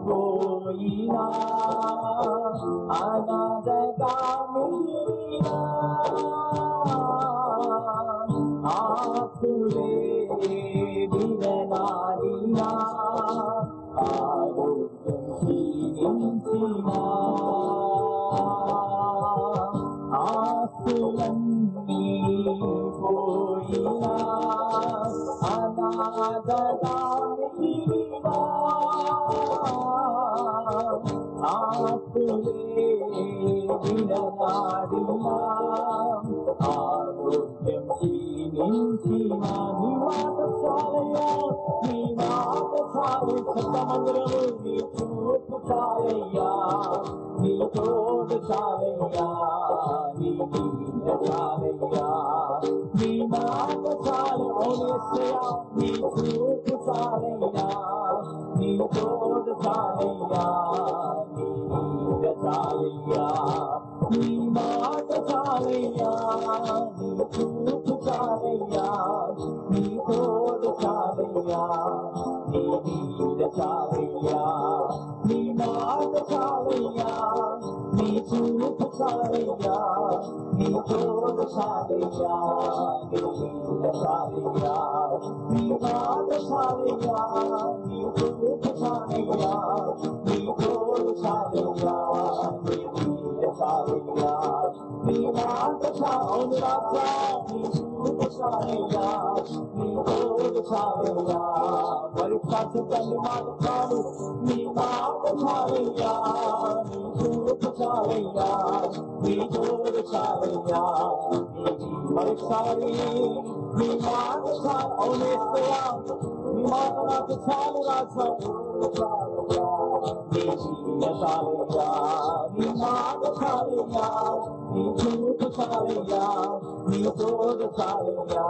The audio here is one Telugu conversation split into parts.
పోయినా అనాథగా మిగిలినా ఆకులే విడనాడినా ఆరోగ్యం క్షీణించినా ఆస్తులన్నీ పోయినా అనాథగా మిగిలినా ఆకులే విడనాడినా ఆరోగ్యం క్షీణించినా నీ మాట చాలయ్యా నీ మాట చాలు సతమందిరము నీ చూపు చాలయ్యా నీ తోడు చాలయ్యా నీ నీడ చాలయ్యా నీ మాట చాలు అవునేసయ్యా నీ చూపు చాలయ్యా నీ తోడు చాలయ్యా నీ నీడ చాలయ్యా నీ మాట చాలయ్యా నీ చూపు చాలయ్యా నీ తోడు చాలయ్యా నీ నీడ చాలయ్యా నీ మాట చాలయ్యా నీ చూపు చాలయ్యా నీ తోడు చాలయ్యా నీ నీడ చాలయ్యా నీ మాట చాలయ్యా నీ చూపు చాలయ్యా నీ తోడు చాలయ్యా నీ నీడ చాలయ్యా నీ మాట చాలయ్యా నీ చూపు చాలయ్యా నీ తోడు చాలయ్యా పరీక్షించండి మాట చాలు నీ మాట చాలయ్యా నీ చూపు చాలయ్యా నీ తోడు చాలయ్యా పరీక్షాలి నీ మాట చాలు అవునేస్తయా నీ మాట నాకు చాలు రాజా నీ జీవ చాలయ్యా నీ మాట చాలయ్యా నీ చూపు చాలయ్యా నీ తోడు చాలయ్యా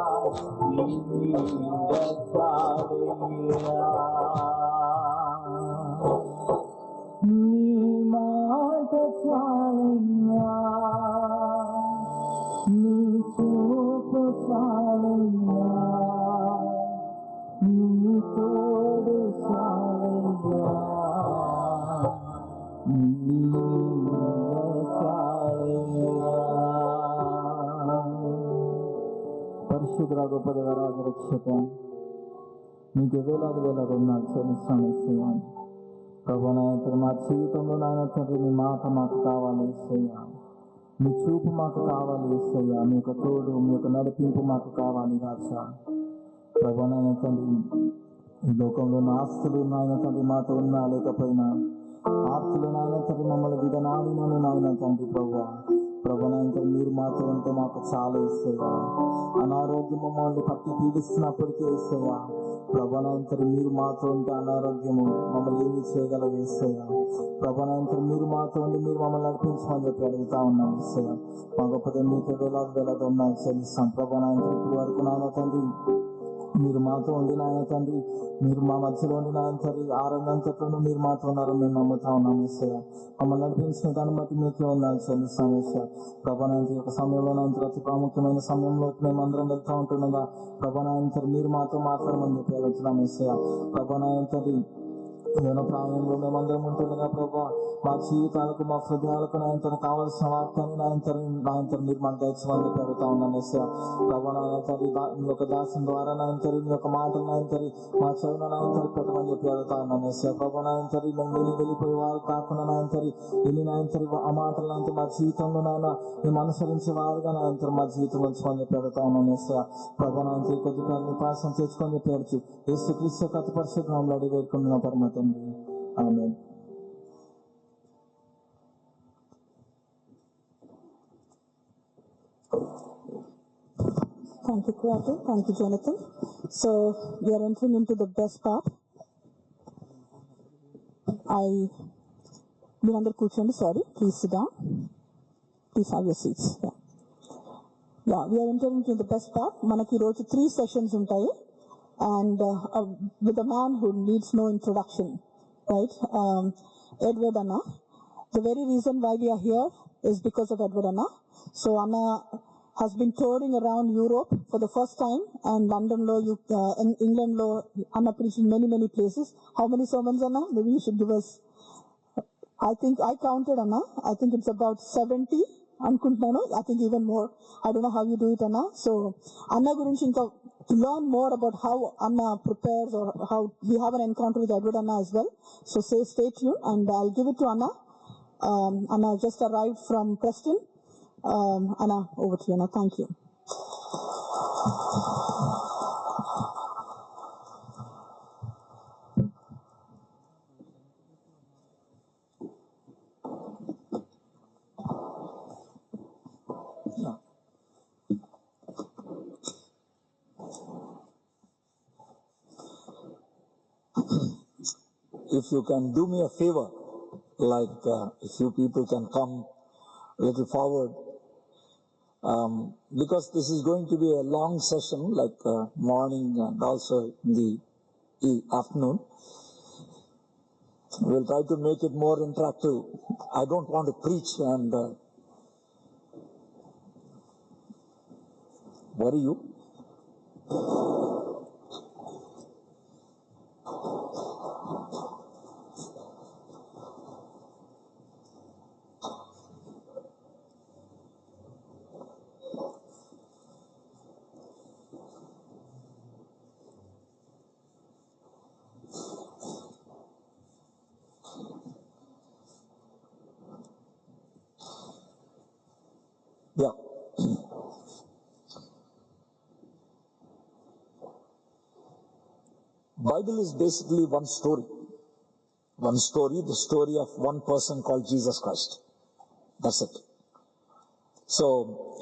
నీ నీడ చాలయ్యా నీ మాట చాలయ్యా నీ చూపు చాలయ్యా నీ తోడు చాలయ్యా నీ నీడ చాలయ్యా. పరిశుద్ధ గొప్ప రాజ రక్షక నీకు వేలాది వేలాది ఉన్నాను చెల్లిస్తాను ప్రభు నాయన మా జీవితంలో నాయన తండ్రి నీ మాట మాకు కావాలి ఏసయ్యా మీ చూపు మాకు కావాలి ఏసయ్యా మీ యొక్క తోడు మీ యొక్క నడిపింపు మాకు కావాలి రాజా ప్రభు నాయన తండ్రి ఈ లోకంలో ఉన్న ఆస్తులు నాయన తండ్రి మాతో ఉన్నా లేకపోయినా ఆస్తులు నాయన తండ్రి మమ్మల్ని విడనాడినను నాయన తండ్రి ప్రభు నాయన తండ్రి మీరు మాతో ఉంటే మాకు చాలా ఏసయ్యా అనారోగ్యం మమ్మల్ని పట్టి పీడిస్తున్నప్పటికీ ఏసయ్యా ప్రభు నాయన తండ్రి మీరు మాతో ఉంటే అనారోగ్యము మమ్మల్ని ఏమి చేయగలవు ఏసయ్యా ప్రభు నాయన తండ్రి మీరు మాతో ఉండి మీరు మమ్మల్ని నడిపించమని చెప్పి అడుగుతా ఉన్నాం ఏసయ్యా మా గొప్పదే మీకు వేలాది వేలాది ఉన్నాను చెల్లిస్తాం ప్రభు నాయన తండ్రి ఇప్పుడు వరకు నాయన తండ్రి మీరు మాతో ఉండి నాయన తండ్రి, మీరు మా మధ్యలో ఉండి నాయన తండ్రి, ఆరంగంతట్లోనూ మీరు మాతో ఉన్నారని మేము నమ్ముతా ఉన్నాం ఏసయ్య. మమ్మల్ని నడిపించిన దాన్ని బట్టి మీకే ఉండాలి చెల్లిస్తాం ఏసయ్య. ప్రభా నాయన ఈ యొక్క సమయంలో నాయన అతి ప్రాముఖ్యమైన సమయంలో మేము అందరం వెళ్తూ ఉంటుండగా ప్రభా నాయన మీరు మాతో మాట్లాడమని చెప్పి వెళ్తున్నాం ఏసయ్య. ప్రభా నాయన తండ్రి యువన ప్రాయంలో మేమందరం ఉంటుండగా ప్రభా మా జీవితాలకు మా హృదయాలకు నాయన కావాల్సిన వాక్యాన్ని నాయన మీరు మాకు దయచేమని చెప్పి అడుగుతా ఉన్నాం ఏసయ్య. ప్రభా నాయన తండ్రి మీ యొక్క దాసం ద్వారా నాయన మీ యొక్క మాటలు నాయన మా చెవున నాయన పెట్టమని చెప్పి అడుగుతా ఉన్నాం ఏసయ్య. ప్రభా నాయన మేము వెళ్ళిపోయే వారు కాకుండా నాయన వెళ్ళి నాయన ఆ మాటలు నాయన మా జీవితంలో నాయన మేము అనుసరించే వారుగా నాయన మా జీవితం ఉంచమని చెప్పి అడుగుతా ఉన్నాం ఏసయ్య. ప్రభా నాయన కొద్దిగా నిపాసం తెచ్చుకొని చెప్పి అడుచు యేసు క్రీస్తు యొక్క అతి పరిశుద్ధ నామములో అడిగి వేడుకుంటున్నాం పరమ తండ్రి. ఆమేన్. Thank you, Creator. Thank you, Jonathan. So, we are entering into the best part. మీరందరూ కూర్చోండి. Sorry, please sit down. Please have your seats. Yeah, we are entering into the best part. మనకి రోజు 3 sessions ఉంటాయి. And with a man who needs no introduction, right? Edward Anna. The very reason why we are here is because of Edward Anna. So, Anna has been touring around Europe for the first time, and London lo, in England lo, Anna preached in many places. How many sermons, Anna? Maybe you should give us. I think I counted, Anna. I think it's about 70. Ankuntunnanu. I think even more. I don't know how you do it, Anna. So, Anna gurinchi inka to learn more about how Anna prepares or how we have an encounter with Edward Anna as well. So, stay tuned, and I'll give it to Anna. Anna just arrived from Preston. Anna, over to you, Anna. Thank you. If you can do me a favor, like if you people can come a little forward, because this is going to be a long session, like morning and also in the afternoon. We'll try to make it more interactive. I don't want to preach and worry you. Yeah. Bible is basically one story. One story, the story of one person called Jesus Christ. That's it. So,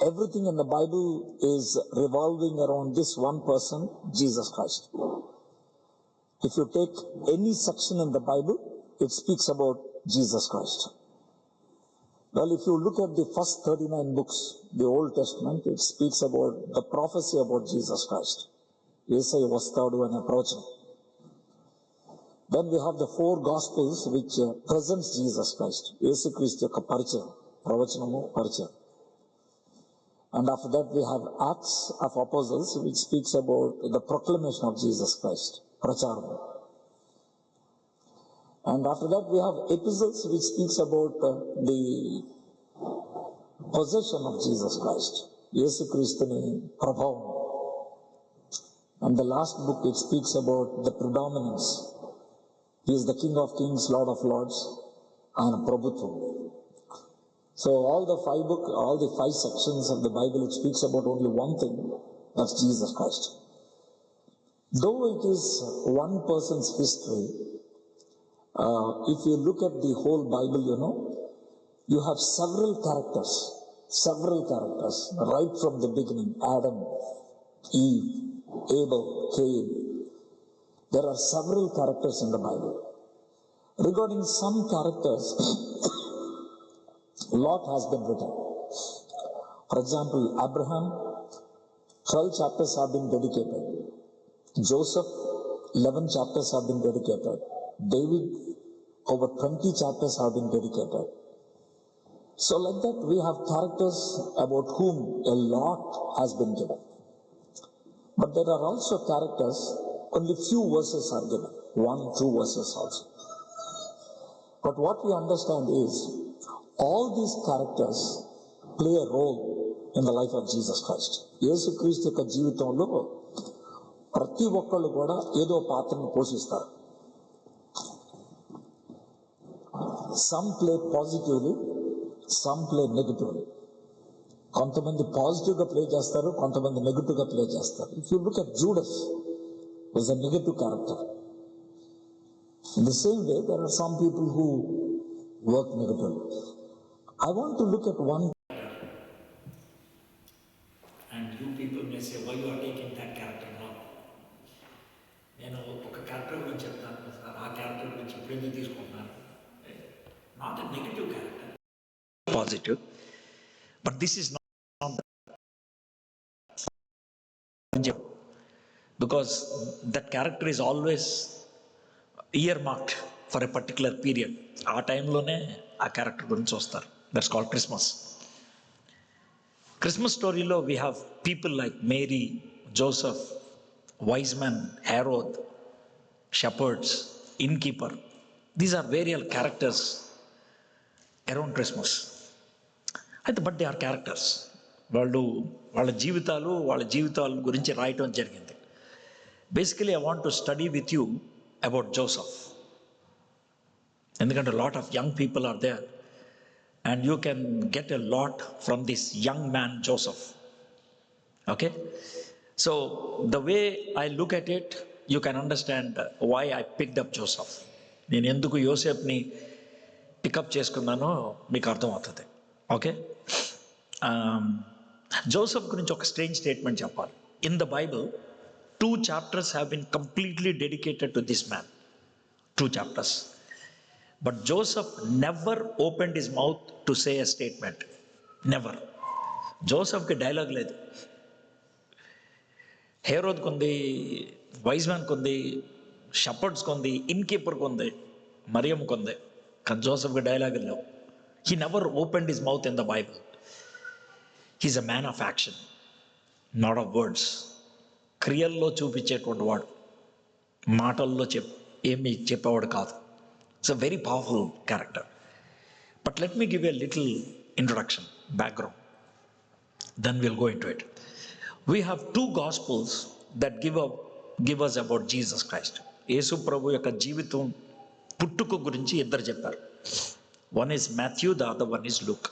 everything in the Bible is revolving around this one person, Jesus Christ. If you take any section in the Bible, it speaks about Jesus Christ. Well, if you look at the first 39 books, the Old Testament, it speaks about the prophecy about Jesus Christ. Yesaya vastadu and approaching. Then we have the 4 Gospels which presents Jesus Christ. Yesu Christ yokka parichayam, pravachanamu parichayam. And after that we have Acts of Apostles which speaks about the proclamation of Jesus Christ, pracharam. And after that we have epistles which speaks about the possession of Jesus Christ, Yesu Christuni prabhavam. And the last book, it speaks about the predominance. He is the King of Kings, Lord of Lords, and Prabhutvam. So all the 5 sections of the Bible, it speaks about only one thing, that's Jesus Christ. Though it is one person's history, if you look at the whole Bible, you have several characters, right from the beginning. Adam, Eve, Abel, Cain. There are several characters in the Bible. Regarding some characters, a lot has been written. For example, Abraham, 12 chapters have been dedicated. Joseph, 11 chapters have been dedicated. David, over 20 chapters have been dedicated. So like that, we have characters about whom a lot has been given. But there are also characters, only few verses are given. 1-2 verses also. But what we understand is, all these characters play a role in the life of Jesus Christ. యేసుక్రీస్తు యొక్క జీవితంలో ప్రతి ఒక్కళ్ళు కూడా ఏదో పాత్రను పోషిస్తారు. Some play positively, some play negatively. కొంతమంది పాజిటివ్గా ప్లే చేస్తారు, కొంతమంది నెగిటివ్గా ప్లే చేస్తారు. If you look at Judas, was a negative character. In the same way, there are some people who work negatively. I want to look at one. And you people may say, why you are taking that character now? నేను ఒక క్యారెక్టర్ గురించి చెప్తాను సార్, ఆ క్యారెక్టర్ గురించి ఇప్పుడు తీసుకుంటున్నాను. Not a negative character, positive. But this is not because that character is always earmarked for a particular period. ఆ టైంలోనే ఆ క్యారెక్టర్ గురించి వస్తారు. That's called Christmas. క్రిస్మస్ స్టోరీలో we have people like Mary, Joseph, wise man, Herod, shepherds, innkeeper. These are various characters around Christmas. అయితే బట్ దే ఆర్ క్యారెక్టర్స్. వాళ్ళ జీవితాల గురించి రాయటం జరిగింది. Basically I want to study with you about Joseph, ఎందుకంటే lot of young people are there and you can get a lot from this young man Joseph. Okay, so the way I look at it, you can understand why I picked up Joseph. నేను ఎందుకు యోసేపుని పికప్ చేసుకున్నానో మీకు అర్థమవుతుంది. ఓకే, జోసెఫ్ గురించి ఒక స్ట్రేంజ్ స్టేట్మెంట్ చెప్పాలి. In the Bible 2 chapters have been completely dedicated to this man. 2 chapters. But Joseph never opened his mouth to say a statement. Never. Joseph ki dialogue లేదు. హెరోద్ కొంది, వైజ్ మ్యాన్ కొంది, షెపర్డ్స్ కొంది, ఇన్కీపర్ కొంది, మరియం కొంది. కానీ జోసెఫ్కి డైలాగ్ లేవు. He never opened his mouth in the Bible. He's a man of action, not of words. క్రియల్లో చూపించేటువంటి వాడు, మాటల్లో ఏమి చెప్పేవాడు కాదు. It's a very powerful character. But let me give a little introduction, background, then will go in to it. We have 2 gospels that give us about Jesus Christ. యేసు ప్రభు యొక్క జీవితం, పుట్టుక గురించి 2 చెప్పారు. One is Matthew, the other one is Luke.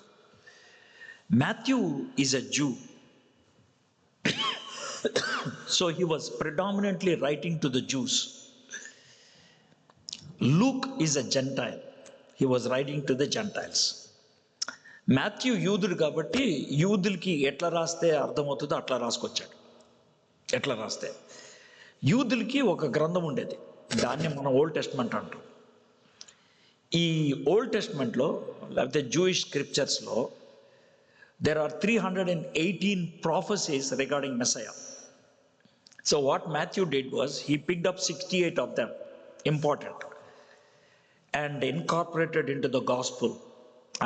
Matthew is a Jew. So he was predominantly writing to the Jews. Luke is a Gentile. He was writing to the Gentiles. Matthew యూదుడు కాబట్టి యూదులకి ఎట్లా రాస్తే అర్థమవుతుందో అట్లా రాసుకొచ్చాడు. ఎట్లా రాస్తే, యూదులకి ఒక గ్రంథం ఉండేది, దాన్ని మనం ఓల్డ్ టెస్ట్మెంట్ అంటాం. ఈ ఓల్డ్ టెస్ట్మెంట్లో లేకపోతే Jewish స్క్రిప్చర్స్లో there are 318 prophecies regarding Messiah. So what Matthew did was he picked up 68 of them, important, and incorporated into the gospel.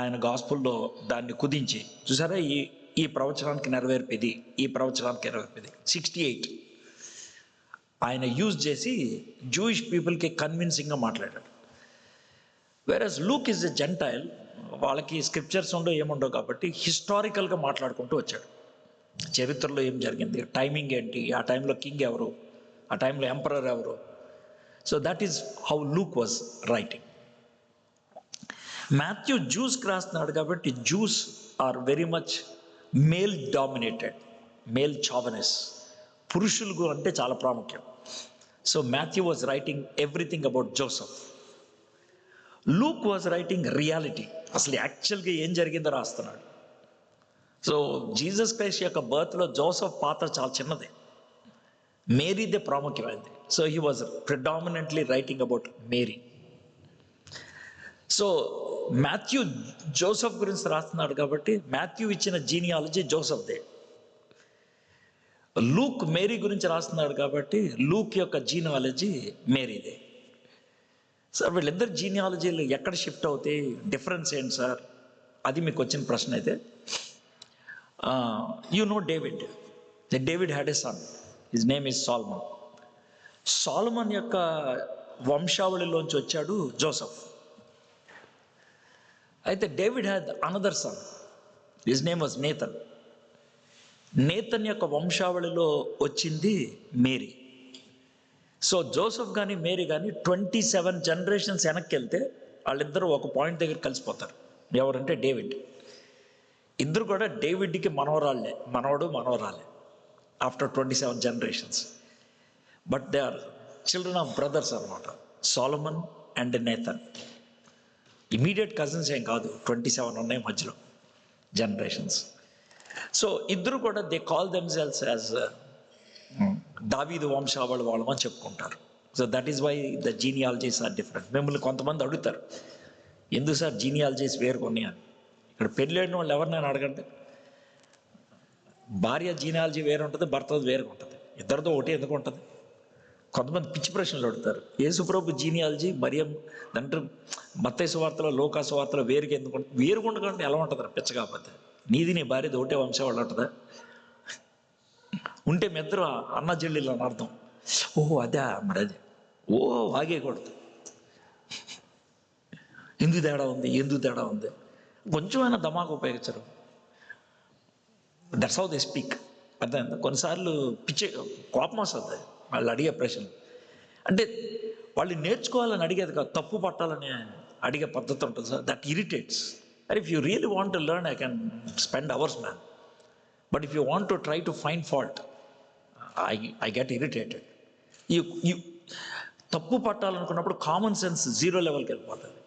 ఆయన గాస్పుల్లో దాన్ని కుదించి, చూసారా, ఈ ప్రవచనానికి నెరవేర్పేది, ఈ ప్రవచనానికి నెరవేర్పేది 68 ఆయన యూజ్ చేసి జూయిష్ పీపుల్కి కన్విన్సింగ్గా మాట్లాడాడు. వెరస్ లూక్ ఈజ్ ఎ జెంటైల్. వాళ్ళకి స్క్రిప్చర్స్ ఉండవు, ఏముండవు కాబట్టి హిస్టారికల్గా మాట్లాడుకుంటూ వచ్చాడు. చరిత్రలో ఏం జరిగింది, టైమింగ్ ఏంటి, ఆ టైంలో కింగ్ ఎవరు, ఆ టైంలో ఎంపరర్ ఎవరు. So that is how Luke was writing. Matthew జూస్కి రాస్తున్నాడు కాబట్టి Jews are very much male dominated, male chauvinism, పురుషులు అంటే చాలా ప్రాముఖ్యం. So Matthew was writing everything about Joseph. Luke was writing reality, అసలు యాక్చువల్గా ఏం జరిగిందో రాస్తున్నాడు. సో జీసస్ క్రైస్ట్ యొక్క బర్త్లో జోసెఫ్ పాత్ర చాలా చిన్నది, మేరీదే ప్రాముఖ్యమైనది. So he was predominantly writing about Mary. So Matthew Joseph గురించి రాస్తున్నాడు కాబట్టి మాథ్యూ ఇచ్చిన జీనియాలజీ జోసెఫ్దే. లూక్ మేరీ గురించి రాస్తున్నాడు కాబట్టి లూక్ యొక్క జీనియాలజీ మేరీదే. సార్ వీళ్ళిద్దరు జీనియాలజీలు ఎక్కడ షిఫ్ట్ అవుతాయి, డిఫరెన్స్ ఏంటి సార్, అది మీకు వచ్చిన ప్రశ్న అయితే, you know David had a son, his name is Solomon. Solomon యొక్క వంశావళిలోంచి వచ్చాడు జోసఫ్. అయితే David had another son, his name was Nathan. Nathan యొక్క వంశావళిలో వచ్చింది మేరీ. సో జోసఫ్ కానీ మేరీ కానీ 27 జనరేషన్స్ వెనక్కి వెళ్తే వాళ్ళిద్దరూ ఒక పాయింట్ దగ్గర కలిసిపోతారు. ఎవరంటే డేవిడ్. ఇద్దరు కూడా డేవిడ్కి మనవరాలే after 27 generations. But they are children of brothers అనమాట, Solomon and Nathan. Immediate cousins ఏం కాదు, 27 ఉన్నాయి మధ్యలో జనరేషన్స్. సో ఇద్దరు కూడా దే కాల్ దెమ్సెల్వ్స్ యాజ్ దావీదు వంశావళి వాళ్ళమని చెప్పుకుంటారు. So that is why the genealogies are different. మిమ్మల్ని కొంతమంది అడుగుతారు, ఎందుకు సార్ జీనియాలజీస్ వేరుకొని అని. ఇక్కడ పెళ్ళైన వాళ్ళు ఎవరినైనా అడగండి, భార్య జీనియాలజీ వేరు ఉంటుంది, భర్తది వేరుగా ఉంటుంది. ఇద్దరితో ఒకటి ఎందుకు ఉంటుంది? కొంతమంది పిచ్చి ప్రశ్నలు అడుగుతారు, యేసుప్రభు జీనియాలజీ మరియం అంటే మత్తయి సువార్తలో లోకా సువార్తలో వేరుగా ఎందుకు ఉంటుంది? వేరుగా ఉండకంటే ఎలా ఉంటుంది పిచ్చ? కాకపోతే నీది నీ భార్యది ఒకటే వంశావళి ఉంటుందా? ఉంటే మీ ఇద్దరు అన్న చెల్లెళ్ళు అని అర్థం. ఓహో అదే, మరి అదే ఆగేయకూడదు. ఎందుకు తేడా ఉంది కొంచెమైనా దమాకు ఉపయోగించరు. That's how they speak. అర్థమైందా? కొన్నిసార్లు కోపం వస్తుంది వాళ్ళు అడిగే ప్రశ్నలు. అంటే వాళ్ళు నేర్చుకోవాలని అడిగేది కాదు, తప్పు పట్టాలని అడిగే పద్ధతి ఉంటుంది sir. That irritates. And if you really want to learn, I can spend hours, man. But if you want to try to find fault, I get irritated. You తప్పు పట్టాలనుకున్నప్పుడు కామన్ సెన్స్ 0 లెవెల్కి వెళ్ళిపోతుంది.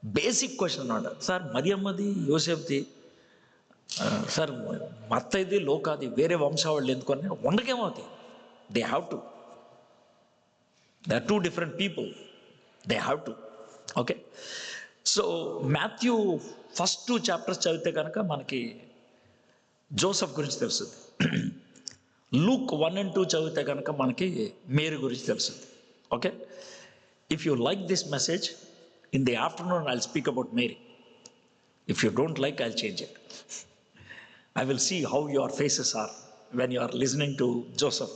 బేసిక్ క్వశ్చన్ అన్నమాట. సార్ మరియమ్మది యోసేఫ్ది, సార్ మత్తయిది లోకాది వేరే వంశావళి ఎందుకని ఉండకేమవుతాయి? They have to. They are 2 different people. They have to. Okay. So Matthew first 2 chapters చదివితే కనుక మనకి జోసఫ్ గురించి తెలుస్తుంది. లూక్ 1 and 2 చదివితే కనుక మనకి మేరీ గురించి తెలుస్తుంది. Okay. If you like this message, in the afternoon I'll speak about Mary. If you don't like, I'll change it. I will see how your faces are when you are listening to Joseph.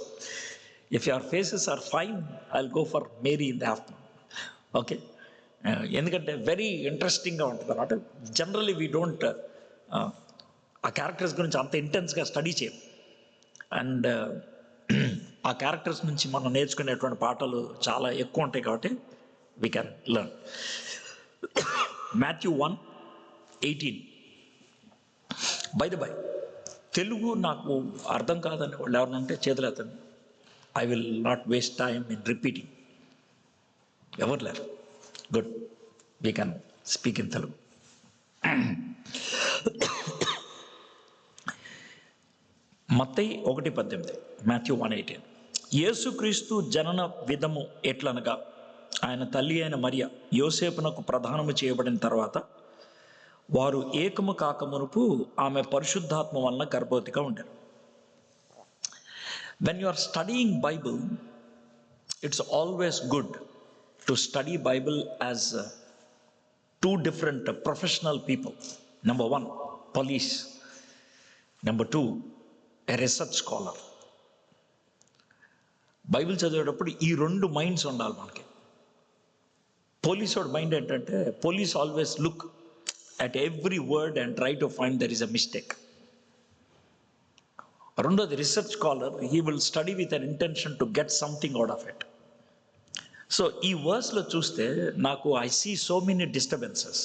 If your faces are fine, I'll go for Mary in the afternoon. Okay. ఎందుకంటే వెరీ ఇంట్రెస్టింగ్గా ఉంటుంది అన్నమాట. జనరల్లీ వీ డోంట్ ఆ క్యారెక్టర్స్ గురించి అంత ఇంటెన్స్గా స్టడీ చేయం. అండ్ ఆ క్యారెక్టర్స్ నుంచి మనం నేర్చుకునేటువంటి పాఠాలు చాలా ఎక్కువ ఉంటాయి కాబట్టి we can learn. Matthew 1:18. By the by, Telugu నాకు అర్థం కాదని వాళ్ళు ఎవరైనా ఉంటే చేతులు ఎత్తండి. I will not waste time in repeating. ఎవరు లేరు? Good, we can speak in Telugu. Mattayi 1:18, Matthew 1:18. యేసుక్రీస్తు జనన విధము ఎట్లనగా, ఆయన తల్లి అయిన మరియ యోసేపునకు ప్రదానము చేయబడిన తర్వాత వారు ఏకము కాకమునుపు ఆమె పరిశుద్ధాత్మ వలన గర్భవతిగా ఉండారు. When you are studying Bible, it's always good to study Bible as 2 different professional people. Number 1, police. Number 2, a research scholar. Bible చదివేటప్పుడు ఈ 2 మైండ్స్ ఉండాలి మనకి. పోలీస్ వాడి మైండ్ ఏంటంటే, police always look at every word and try to find there is a mistake. రెండోది research scholar, he will study with an intention to get something out of it. So ఈ వర్స్లో చూస్తే నాకు I see so many disturbances,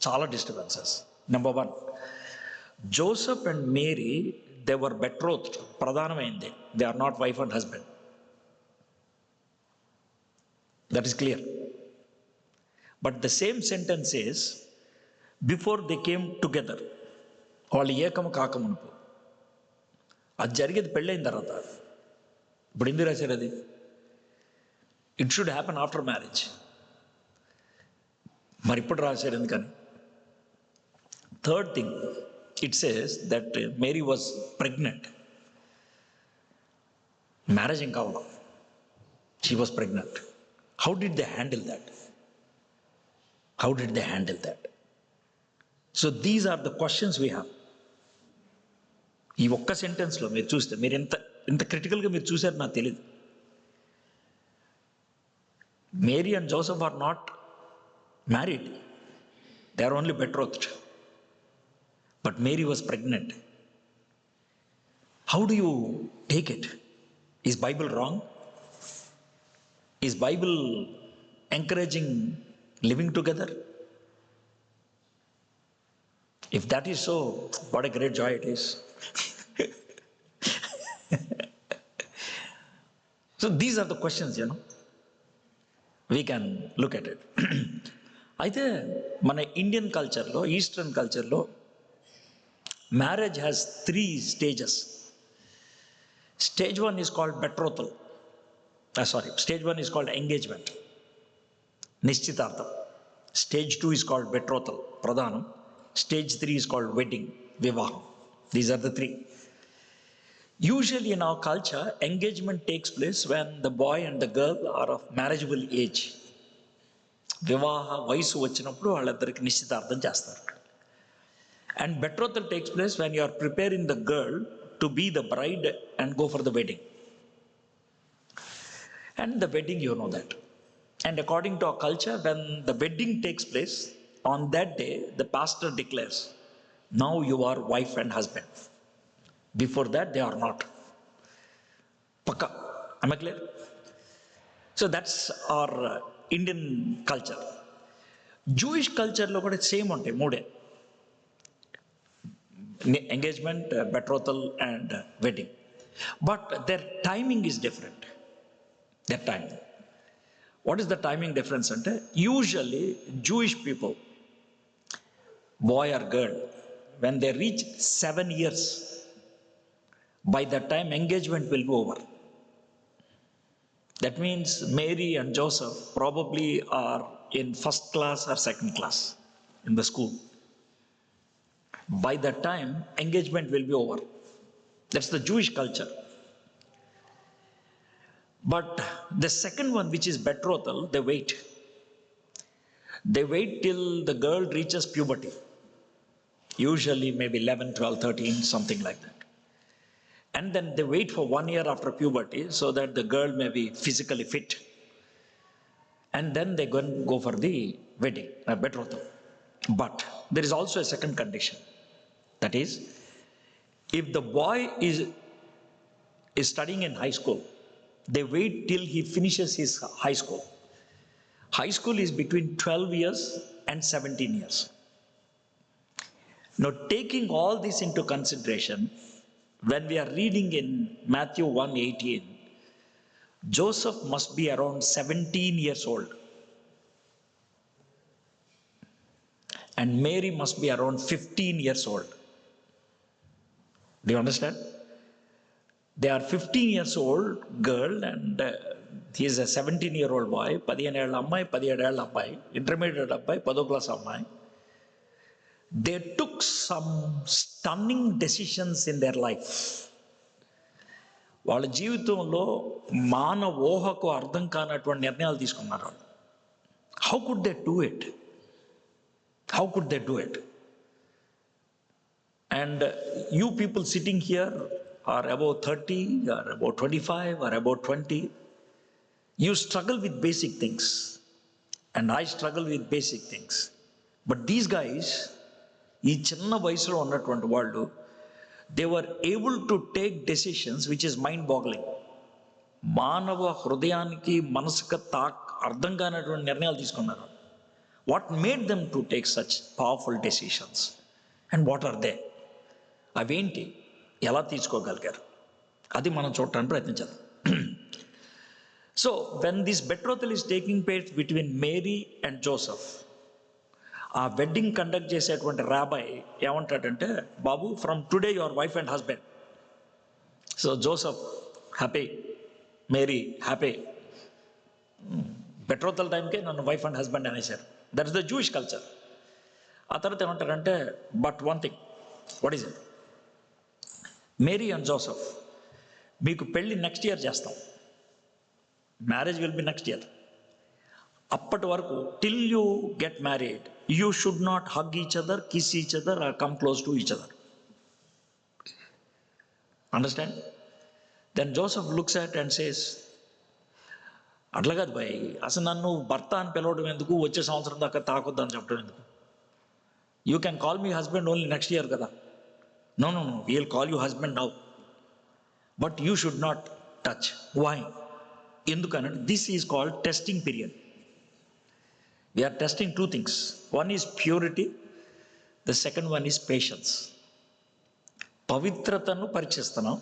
చాలా disturbances. Number 1, Joseph and Mary, they were betrothed, ప్రధానమైంది. They are not wife and husband. That is clear. But the same sentence is before they came together, వాళ్ళు ఏకము కాకమునుపు. అది జరిగేది పెళ్ళైన తర్వాత. ఇప్పుడు ఎందుకు రాశారు అది? It should happen after marriage. మరి ఇప్పుడు రాశారు ఎందుకని? Third thing, it says that Mary was pregnant. Marriage ఏం కావాలా, she was pregnant. How did they handle that? How did they handle that? So these are the questions we have. ఈ ఒక్క సెంటెన్స్లో మీరు చూస్తే, మీరు ఎంత క్రిటికల్గా మీరు చూసారు నాకు తెలియదు. Mary and Joseph are not married, they are only betrothed. But Mary was pregnant. How do you take it? Is Bible wrong? Is Bible encouraging living together? If that is so, what a great joy it is. So these are the questions, we can look at it. అయితే మన ఇండియన్ కల్చర్లో, ఈస్టర్న్ కల్చర్లో marriage has 3 stages. Stage 1 is called betrothal. Stage 1 is called engagement, nishchitartham. Stage 2 is called betrothal, pradhanam. Stage 3 is called wedding, vivaham. These are the 3. Usually in our culture, engagement takes place when the boy and the girl are of marriageable age. Vivaha vayasu vachinappudu valladdariki nishchitartham chestaru. And betrothal takes place when you are preparing the girl to be the bride and go for the wedding. And the wedding, you know that. And according to our culture, when the wedding takes place, on that day, the pastor declares, now you are wife and husband. Before that, they are not. Pakka. Am I clear? So that's our Indian culture. Jewish culture lo kuda same untayi moode. Engagement, betrothal and wedding. But their timing is different. Their timing. What is the timing difference? Usually Jewish people, boy or girl, when they reach 7 years, by that time engagement will be over. That means Mary and Joseph probably are in first class or second class in the school. By that time, engagement will be over. That's the Jewish culture. But the second one, which is betrothal, they wait. They wait till the girl reaches puberty. Usually maybe 11, 12, 13, something like that. And then they wait for 1 year after puberty so that the girl may be physically fit. And then they go for the wedding, betrothal. But there is also a second condition. That is, if the boy is studying in high school, they wait till he finishes his high school. High school is between 12 years and 17 years. Now, taking all this into consideration, when we are reading in Matthew 1:18, Joseph must be around 17 years old. And Mary must be around 15 years old. Do you understand? They are 15 years old girl and he is a 17-year-old boy. 15 ఏళ్ల అమ్మాయి, 17 ఏళ్ల అబ్బాయి, ఇంటర్మీడియట్ అబ్బాయి, 10వ క్లాస్ అమ్మాయి. They took some stunning decisions in their life. వాళ్ళ జీవితంలో మానవ ఊహకు అర్థం కానటువంటి నిర్ణయాలు తీసుకున్నారు. How could they do it? How could they do it? And you people sitting here are about 30 or about 25 or about 20. You struggle with basic things. And I struggle with basic things. But these guys, ఈ చిన్న వయసులో ఉన్నటువంటి వాళ్ళు, they were able to take decisions which is mind boggling. మానవ హృదయానికి, మనసుకు అర్థం కానటువంటి నిర్ణయాలు తీసుకున్నారు. What made them to take such powerful decisions? And what are they? అవేంటి, ఎలా తీసుకోగలిగారు, అది మనం చూడటానికి ప్రయత్నించాలి. So when this betrothal is taking place between Mary and Joseph, ఆ వెడ్డింగ్ కండక్ట్ చేసేటువంటి రాబాయ్ ఏమంటాడంటే, బాబు from today your wife and husband. So Joseph happy, Mary happy. betrothal టైంకే నన్ను వైఫ్ అండ్ హస్బెండ్ అనేసారు. That is the Jewish culture. ఆ తర్వాత ఏమంటారంటే, but one thing, what is it? Mary and Joseph, మీకు పెళ్ళి నెక్స్ట్ ఇయర్ చేస్తాం, marriage will be next year. అప్పటి వరకు till you get married you should not hug each other, kiss each other, come close to each other. Understand? Then Joseph looks at and says, అట్లా కాదు భయ్, అసలు నన్ను భర్త అని పిలవడం ఎందుకు, వచ్చే సంవత్సరం దాకా తాకొద్దని చెప్పడం ఎందుకు? You can call me husband only next year కదా. No no no, we'll call you husband now, but you should not touch. Why? ఎందుకనంటే this is called testing period. We are testing two things. One is purity, the second one is patience. పవిత్రతను పరీక్షిస్తున్నాం.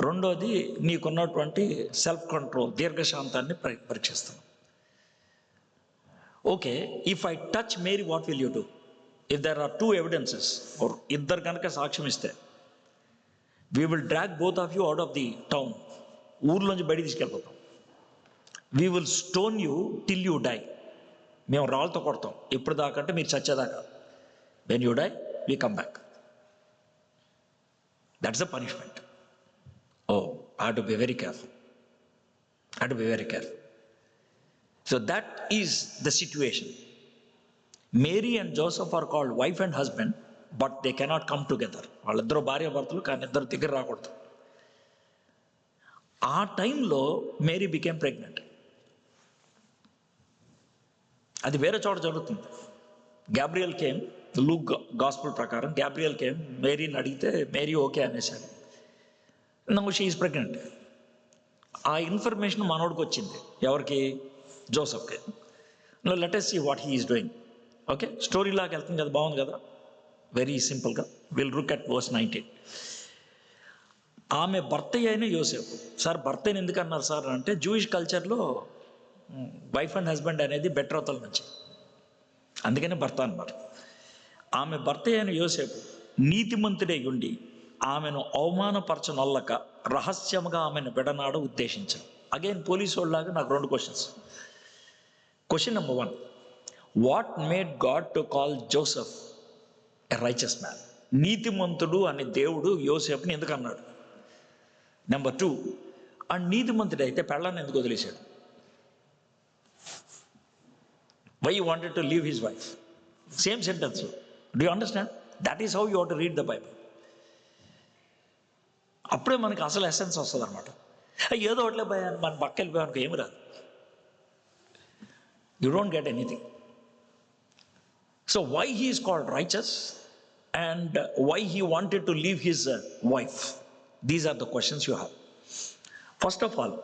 రెండోది నీకున్నటువంటి సెల్ఫ్ కంట్రోల్, దీర్ఘశాంతాన్ని పరీక్షిస్తున్నాం. Okay, if I touch Mary what will you do? If there are two evidences, ఇద్దరు కనుక సాక్ష్యం ఇస్తే, we will drag both of you out of the town. ఊర్లోంచి బయటికి తీసుకెళ్ళిపోతాం. We will stone you till you die. మేము రాళ్ళతో కొడతాం ఎప్పుడు దాకా అంటే మీరు చచ్చేదాకా. When you die we come back. That's the punishment. Oh, I have to be very careful. I have to be very careful. So that is the situation. Mary and Joseph are called wife and husband, but they cannot come together. వాళ్ళిద్దరూ భార్య భర్తలు, కానీ ఇద్దరు దగ్గర రాకూడదు. ఆ టైంలో మేరీ బికేమ్ ప్రెగ్నెంట్. అది వేరే చోట జరుగుతుంది. గ్యాబ్రియల్ కేమ్, లూక్ గాస్పుల్ ప్రకారం గ్యాబ్రియల్ కేమ్, మేరీని అడిగితే మేరీ ఓకే అనేసాడు. Now she is pregnant. ఆ ఇన్ఫర్మేషన్ మనోడికి వచ్చింది. ఎవరికి? జోసెఫ్కి. Let us see what he is doing. Okay, story లాగా వెళ్తుంది కదా, బాగుంది కదా, వెరీ సింపుల్గా. Will look at verse 19. ఆమె భర్త అయిన యోసేపు. సార్ భర్త అయిన ఎందుకు అన్నారు సార్ అంటే, జూయిష్ కల్చర్లో వైఫ్ అండ్ హస్బెండ్ అనేది బెటర్ అవుతాల నుంచి, అందుకనే భర్త అన్నారు. ఆమె భర్త అయిన యోసేపు నీతిమంతుడై ఉండి ఆమెను అవమానపరచనొల్లక రహస్యముగా ఆమెను విడనాడ ఉద్దేశించాను. అగైన్ పోలీసు వాళ్ళలాగా నాకు రెండు questions. Question number 1, what made God to call Joseph a righteous man? నీతిమంతుడు అనే దేవుడు యోసేపుని ఎందుకు అన్నాడు? నెంబర్ 2, ఆ నీతిమంతుడు అయితే పెళ్ళాన్ని ఎందుకు వదిలేశాడు? Why you wanted to leave his wife? Same sentence. Do you understand? That is how you have to read the Bible. అప్పుడే మనకి అసలు ఎసెన్స్ వస్తుంది అనమాట. ఏదో ఒకట్లే భయ మన పక్క వెళ్ళిపోయానికి ఏమి రాదు. You don't get anything. So why he is called righteous and why he wanted to leave his wife? These are the questions you have. First of all,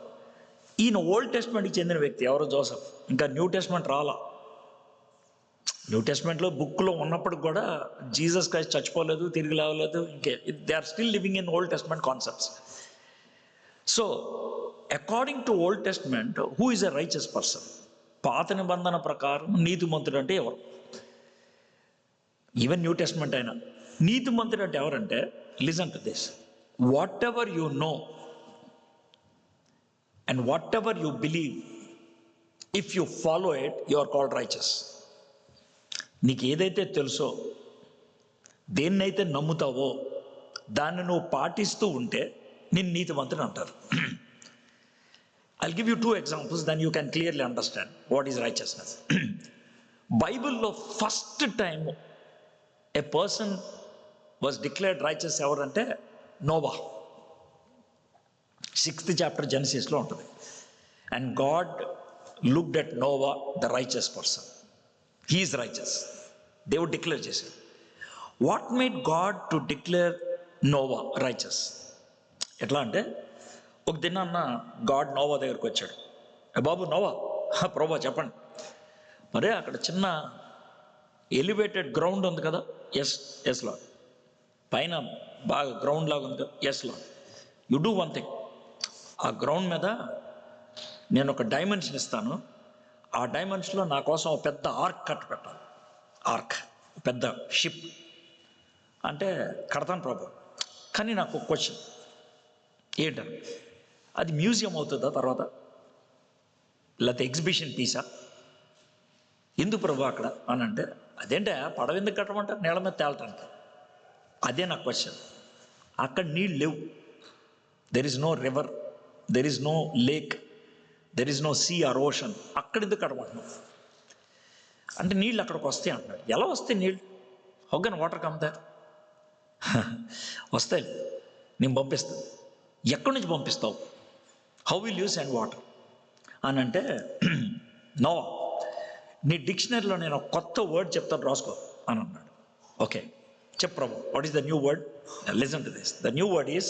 ఈయన ఓల్డ్ టెస్ట్మెంట్కి చెందిన వ్యక్తి ఎవరో జోసెఫ్. ఇంకా న్యూ టెస్ట్మెంట్ రాలా. న్యూ టెస్ట్మెంట్లో బుక్లో ఉన్నప్పటికి కూడా జీసస్ క్రైస్ట్ చచ్చిపోలేదు, తిరిగి లేవలేదు, ఇంకే they are still living in Old Testament concepts. So according to Old Testament, who is a righteous person? పాత నిబంధన ప్రకారం నీతిమంతుడు అంటే ఎవరు? ఈవెన్ న్యూ టెస్ట్మెంట్ అయినా నీతిమంతుడు అంటే ఎవరంటే, listen to this, whatever you know and whatever you believe, if you follow it, you are called righteous. నీకు ఏదైతే తెలుసో, దేన్నైతే నమ్ముతావో దాన్ని నువ్వు పాటిస్తూ ఉంటే నిన్ను నీతిమంతుడు అంటారు. I'll give you 2 examples, then you can clearly understand what is righteousness. బైబిల్లో first time a person was declared righteous ఎవరంటే నోవా. 6th chapter జెనసిస్లో ఉంటుంది. And God looked at Noah, the righteous person. He is righteous. దేవుడు డిక్లేర్ చేశాడు. What made God to declare Noah righteous? ఎట్లా అంటే, ఒక దినాన్న గాడ్ నోవా దగ్గరికి వచ్చాడు. బాబు నోవా, ప్రభా చెప్పండి, మరే అక్కడ చిన్న ఎలివేటెడ్ గ్రౌండ్ ఉంది కదా? Yes Lord. పైన బాగా గ్రౌండ్ లాగా ఉంది కదా? Yes Lord. You do one thing, ఆ గ్రౌండ్ మీద నేను ఒక డైమెన్షన్ ఇస్తాను. ఆ డైమెన్షన్లో నా కోసం ఒక పెద్ద ఆర్క్ కట్టు పెట్టాలి. ఆర్క్, పెద్ద షిప్ అంటే కడతాను ప్రభు. కానీ నాకు ఒక క్వశ్చన్ ఏంటంటే, అది మ్యూజియం అవుతుందా తర్వాత, లేకపోతే ఎగ్జిబిషన్ పీసా? ఎందుకు ప్రభు అక్కడ అని అంటే, అదేంటే పడవ ఎందుకు కట్టమంటారు? నీళ్ళ మీద తేలటానికి. అదే నా క్వశ్చన్. అక్కడ నీళ్ళు లేవు. There is no river, there is no lake, there is no sea or ocean. అక్కడ ఎందుకు కడమంటున్నావు అంటే నీళ్ళు అక్కడికి వస్తాయి అంటున్నాడు. ఎలా వస్తాయి నీళ్ళు? How can water come there? వస్తాయి, నేను పంపిస్తాను. ఎక్కడి నుంచి పంపిస్తావు? How will you send water అని అంటే, నో, నీ డిక్షనరీలో నేను ఒక కొత్త వర్డ్ చెప్తాను, రాసుకో అని అన్నాడు. ఓకే, చెప్పు ప్రభు, what is the new word? Listen to this. The new word is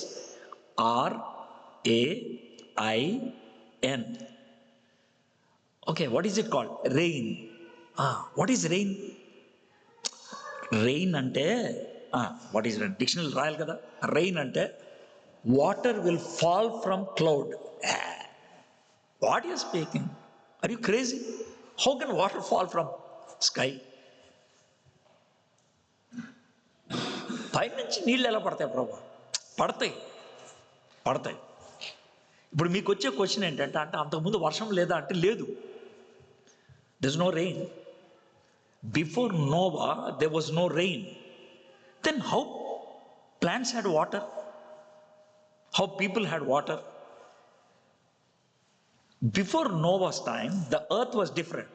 RAIN. Okay, what is it called? Rain. What is rain? Rain అంటే వాట్ ఈస్ రెయిన్? డిక్షనరీ రాయాలి కదా. రెయిన్ అంటే water will fall from cloud. What you speaking? Are you crazy? How can water fall from sky? పైనుంచి నీళ్ళు ఎలా పడతాయి ప్రభా? పడతాయి. ఇప్పుడు మీకు వచ్చే క్వశ్చన్ ఏంటంటే, అంటే అంతకుముందు వర్షం లేదా అంటే లేదు. There is no rain. Before Noah there was no rain. Then how plants had water? How people had water? Before Noah's time, the earth was different.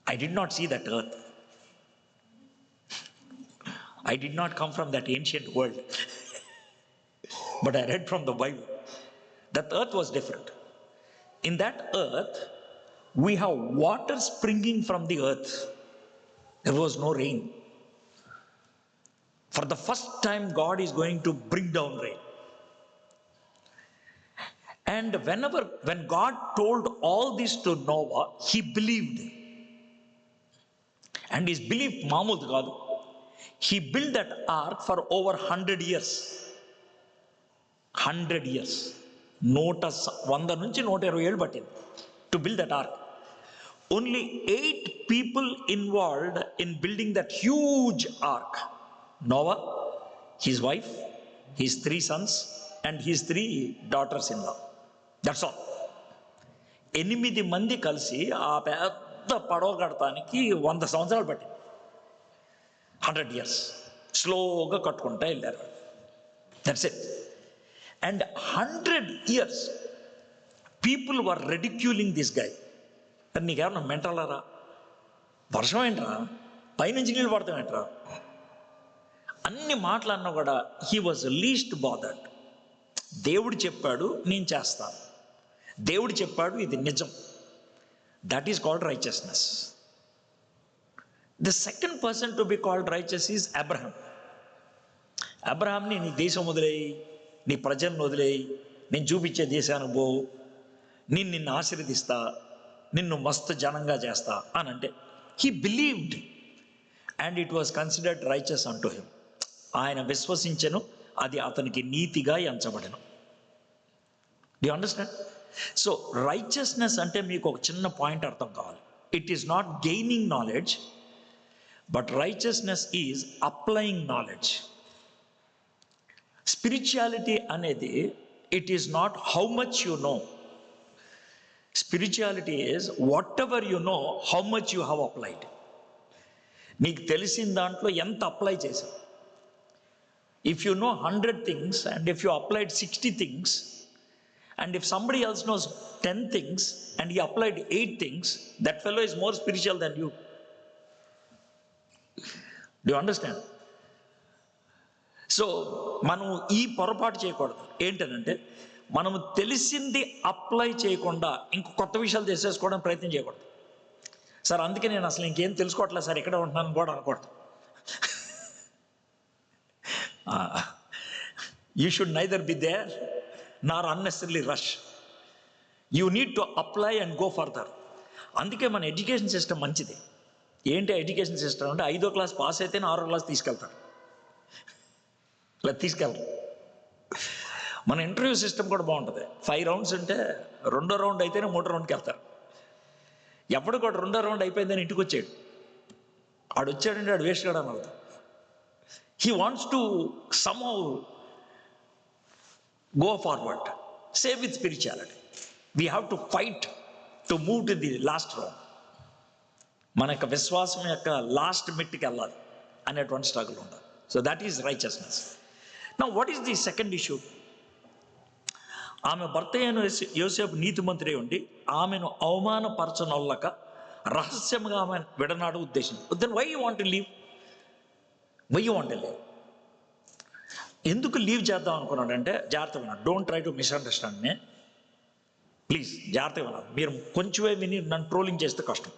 I did not see that earth. I did not come from that ancient world. But I read from the Bible. That earth was different. In that earth, we have water springing from the earth. There was no rain. For the first time, God is going to bring down rain. And when God told all this to Noah, he believed. And his belief మామూలు కాదు. He built that ark for over 100 years. 100 years. 100 నుంచి 120 ఏళ్ళు పట్టింది to build that ark. Only 8 people involved in building that huge ark. Noah, his wife, his 3 sons, and his 3 daughters-in-law. That's all. 8 మంది కలిసి ఆ పెద్ద పడవ కడటానికి 100 సంవత్సరాలు పట్టింది. 100 years. స్లోగా కట్టుకుంటా వెళ్ళారు. That's it. And 100 years people were ridiculing this guy. నీకేమన్నా మెంటలరా? వర్షం ఏంట్రా? పైనుంచి నీళ్ళు పడతాం ఏంట్రా? అన్ని మాటలన్నా కూడా హీ వాజ్ లీస్ట్ బాదర్డ్. దేవుడు చెప్పాడు, నేను చేస్తాను. దేవుడు చెప్పాడు, ఇది నిజం. That is called righteousness. The second person to be called righteous is Abraham. అబ్రహాంని నీ దేశం వదిలేయి, నీ ప్రజలను వదిలేయి, నేను చూపించే దేశానికి పో, నిన్ను ఆశీర్వదిస్తా, నిన్ను మస్తు జనంగా చేస్తా అని అంటే he believed and it was considered righteous unto him. ఆయన విశ్వసించెను, అది అతనికి నీతిగా ఎంచబడెను. Do you understand? So righteousness అంటే మీకు ఒక చిన్న పాయింట్ అర్థం కావాలి. It is not gaining knowledge, but righteousness is applying knowledge. Spirituality అనేది it is not how much you know. Spirituality is whatever you know, how much you have applied. నీకు తెలిసిన దాంట్లో ఎంత అప్లై చేశావు. If you know 100 things and if you applied 60 things, and if somebody else knows 10 things and he applied 8 things, that fellow is more spiritual than you. Do you understand? So మనం ఈ పొరపాటు చేయకూడదు. ఏంటంటే మనము తెలిసింది అప్లై చేయకుండా ఇంకో కొత్త విషయాలు తెలిసేసుకోవడం ప్రయత్నం చేయకూడదు. సార్ అందుకే నేను అసలు ఇంకేం తెలుసుకోవట్లేదు సార్, ఎక్కడ ఉంటున్నాను కూడా అనకూడదు. You should neither be there nor unnecessarily rush. You need to apply and go further. అందుకే మన ఎడ్యుకేషన్ సిస్టమ్ మంచిది. ఏంటి ఎడ్యుకేషన్ సిస్టమ్ అంటే 5వ క్లాస్ పాస్ అయితేనే 6వ క్లాస్ తీసుకెళ్తారు, ఇలా తీసుకెళ్తారు. మన ఇంటర్వ్యూ సిస్టమ్ కూడా బాగుంటుంది. 5 రౌండ్స్ ఉంటే 2వ రౌండ్ అయితేనే 3వ రౌండ్కి వెళ్తారు. ఎప్పుడు కూడా 2వ రౌండ్ అయిపోయిందని ఇంటికి వచ్చాడు, ఆడు వచ్చాడంటే ఆడు వేస్ట్ కాడని అర్థం. He wants to somehow go forward. Same with spirituality. We have to fight to move to the last round. మన యొక్క విశ్వాసం యొక్క లాస్ట్ మెట్కి వెళ్ళాలి అనేటువంటి స్ట్రగుల్ ఉండాలి. So that is righteousness. Now what is the second issue? ఆమె భర్త అయిన యోసేపు నీతిమంతుడే ఉండి ఆమెను అవమానపరచనొల్లక రహస్యంగా ఆమె విడనాడు ఉద్దేశం. Then why you want to leave? Why you want to leave? ఎందుకు లీవ్ చేద్దాం అనుకున్నాడంటే, జాగ్రత్తగా విన్నాడు, don't try to misunderstand me, please జాగ్రత్తగా విన్నాడు. మీరు కొంచెమే విని నన్ను ట్రోలింగ్ చేస్తే కష్టం.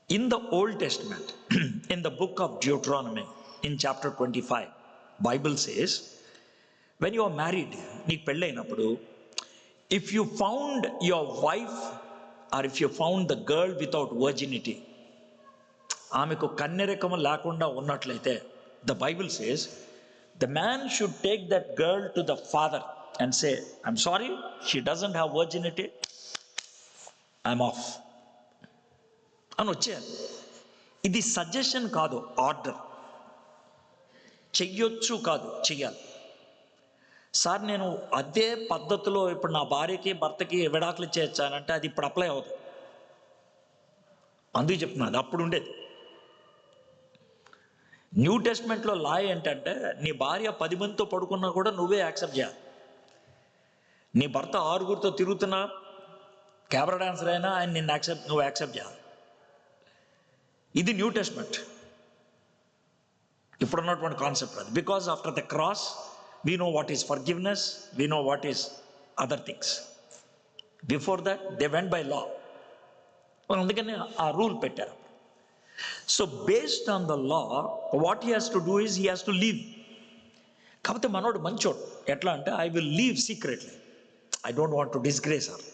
In the Old Testament, in the book of Deuteronomy, in chapter 25, Bible says, when you are married, నీకు పెళ్ళైనప్పుడు, if you found your wife or if you found the girl without virginity, ఆమెకు కన్యరికము లేకుండా ఉన్నట్లయితే, the Bible says, the man should take that girl to the father and say, I'm sorry, she doesn't have virginity, I'm off అని వచ్చేయాలి. ఇది సజెషన్ కాదు, ఆర్డర్. చెయ్యొచ్చు కాదు, చెయ్యాలి. సార్ నేను అదే పద్ధతిలో ఇప్పుడు నా భార్యకి భర్తకి విడాకులు ఇచ్చేయచ్చానంటే అది ఇప్పుడు అప్లై అవ్వదు. అందుకు చెప్తున్నా, అది అప్పుడు ఉండేది. న్యూ టెస్ట్మెంట్లో లా ఏంటంటే, నీ భార్య 10 మందితో పడుకున్నా కూడా నువ్వే యాక్సెప్ట్ చేయాలి. నీ భర్త 6గురితో తిరుగుతున్నా, కెమెరా డాన్సర్ అయినా ఆయన నువ్వు యాక్సెప్ట్ చేయాలి. ఇది న్యూ టెస్ట్మెంట్ ఇప్పుడున్నటువంటి కాన్సెప్ట్ అది. Because after the cross we know what is forgiveness, we know what is other things. Before that they went by law. అందుకని ఆ రూల్ పెట్టారు. So based on the law what he has to do is he has to leave. కాకపోతే మనోడు మంచోడు. ఎట్లా అంటే, I will leave secretly, I don't want to disgrace her.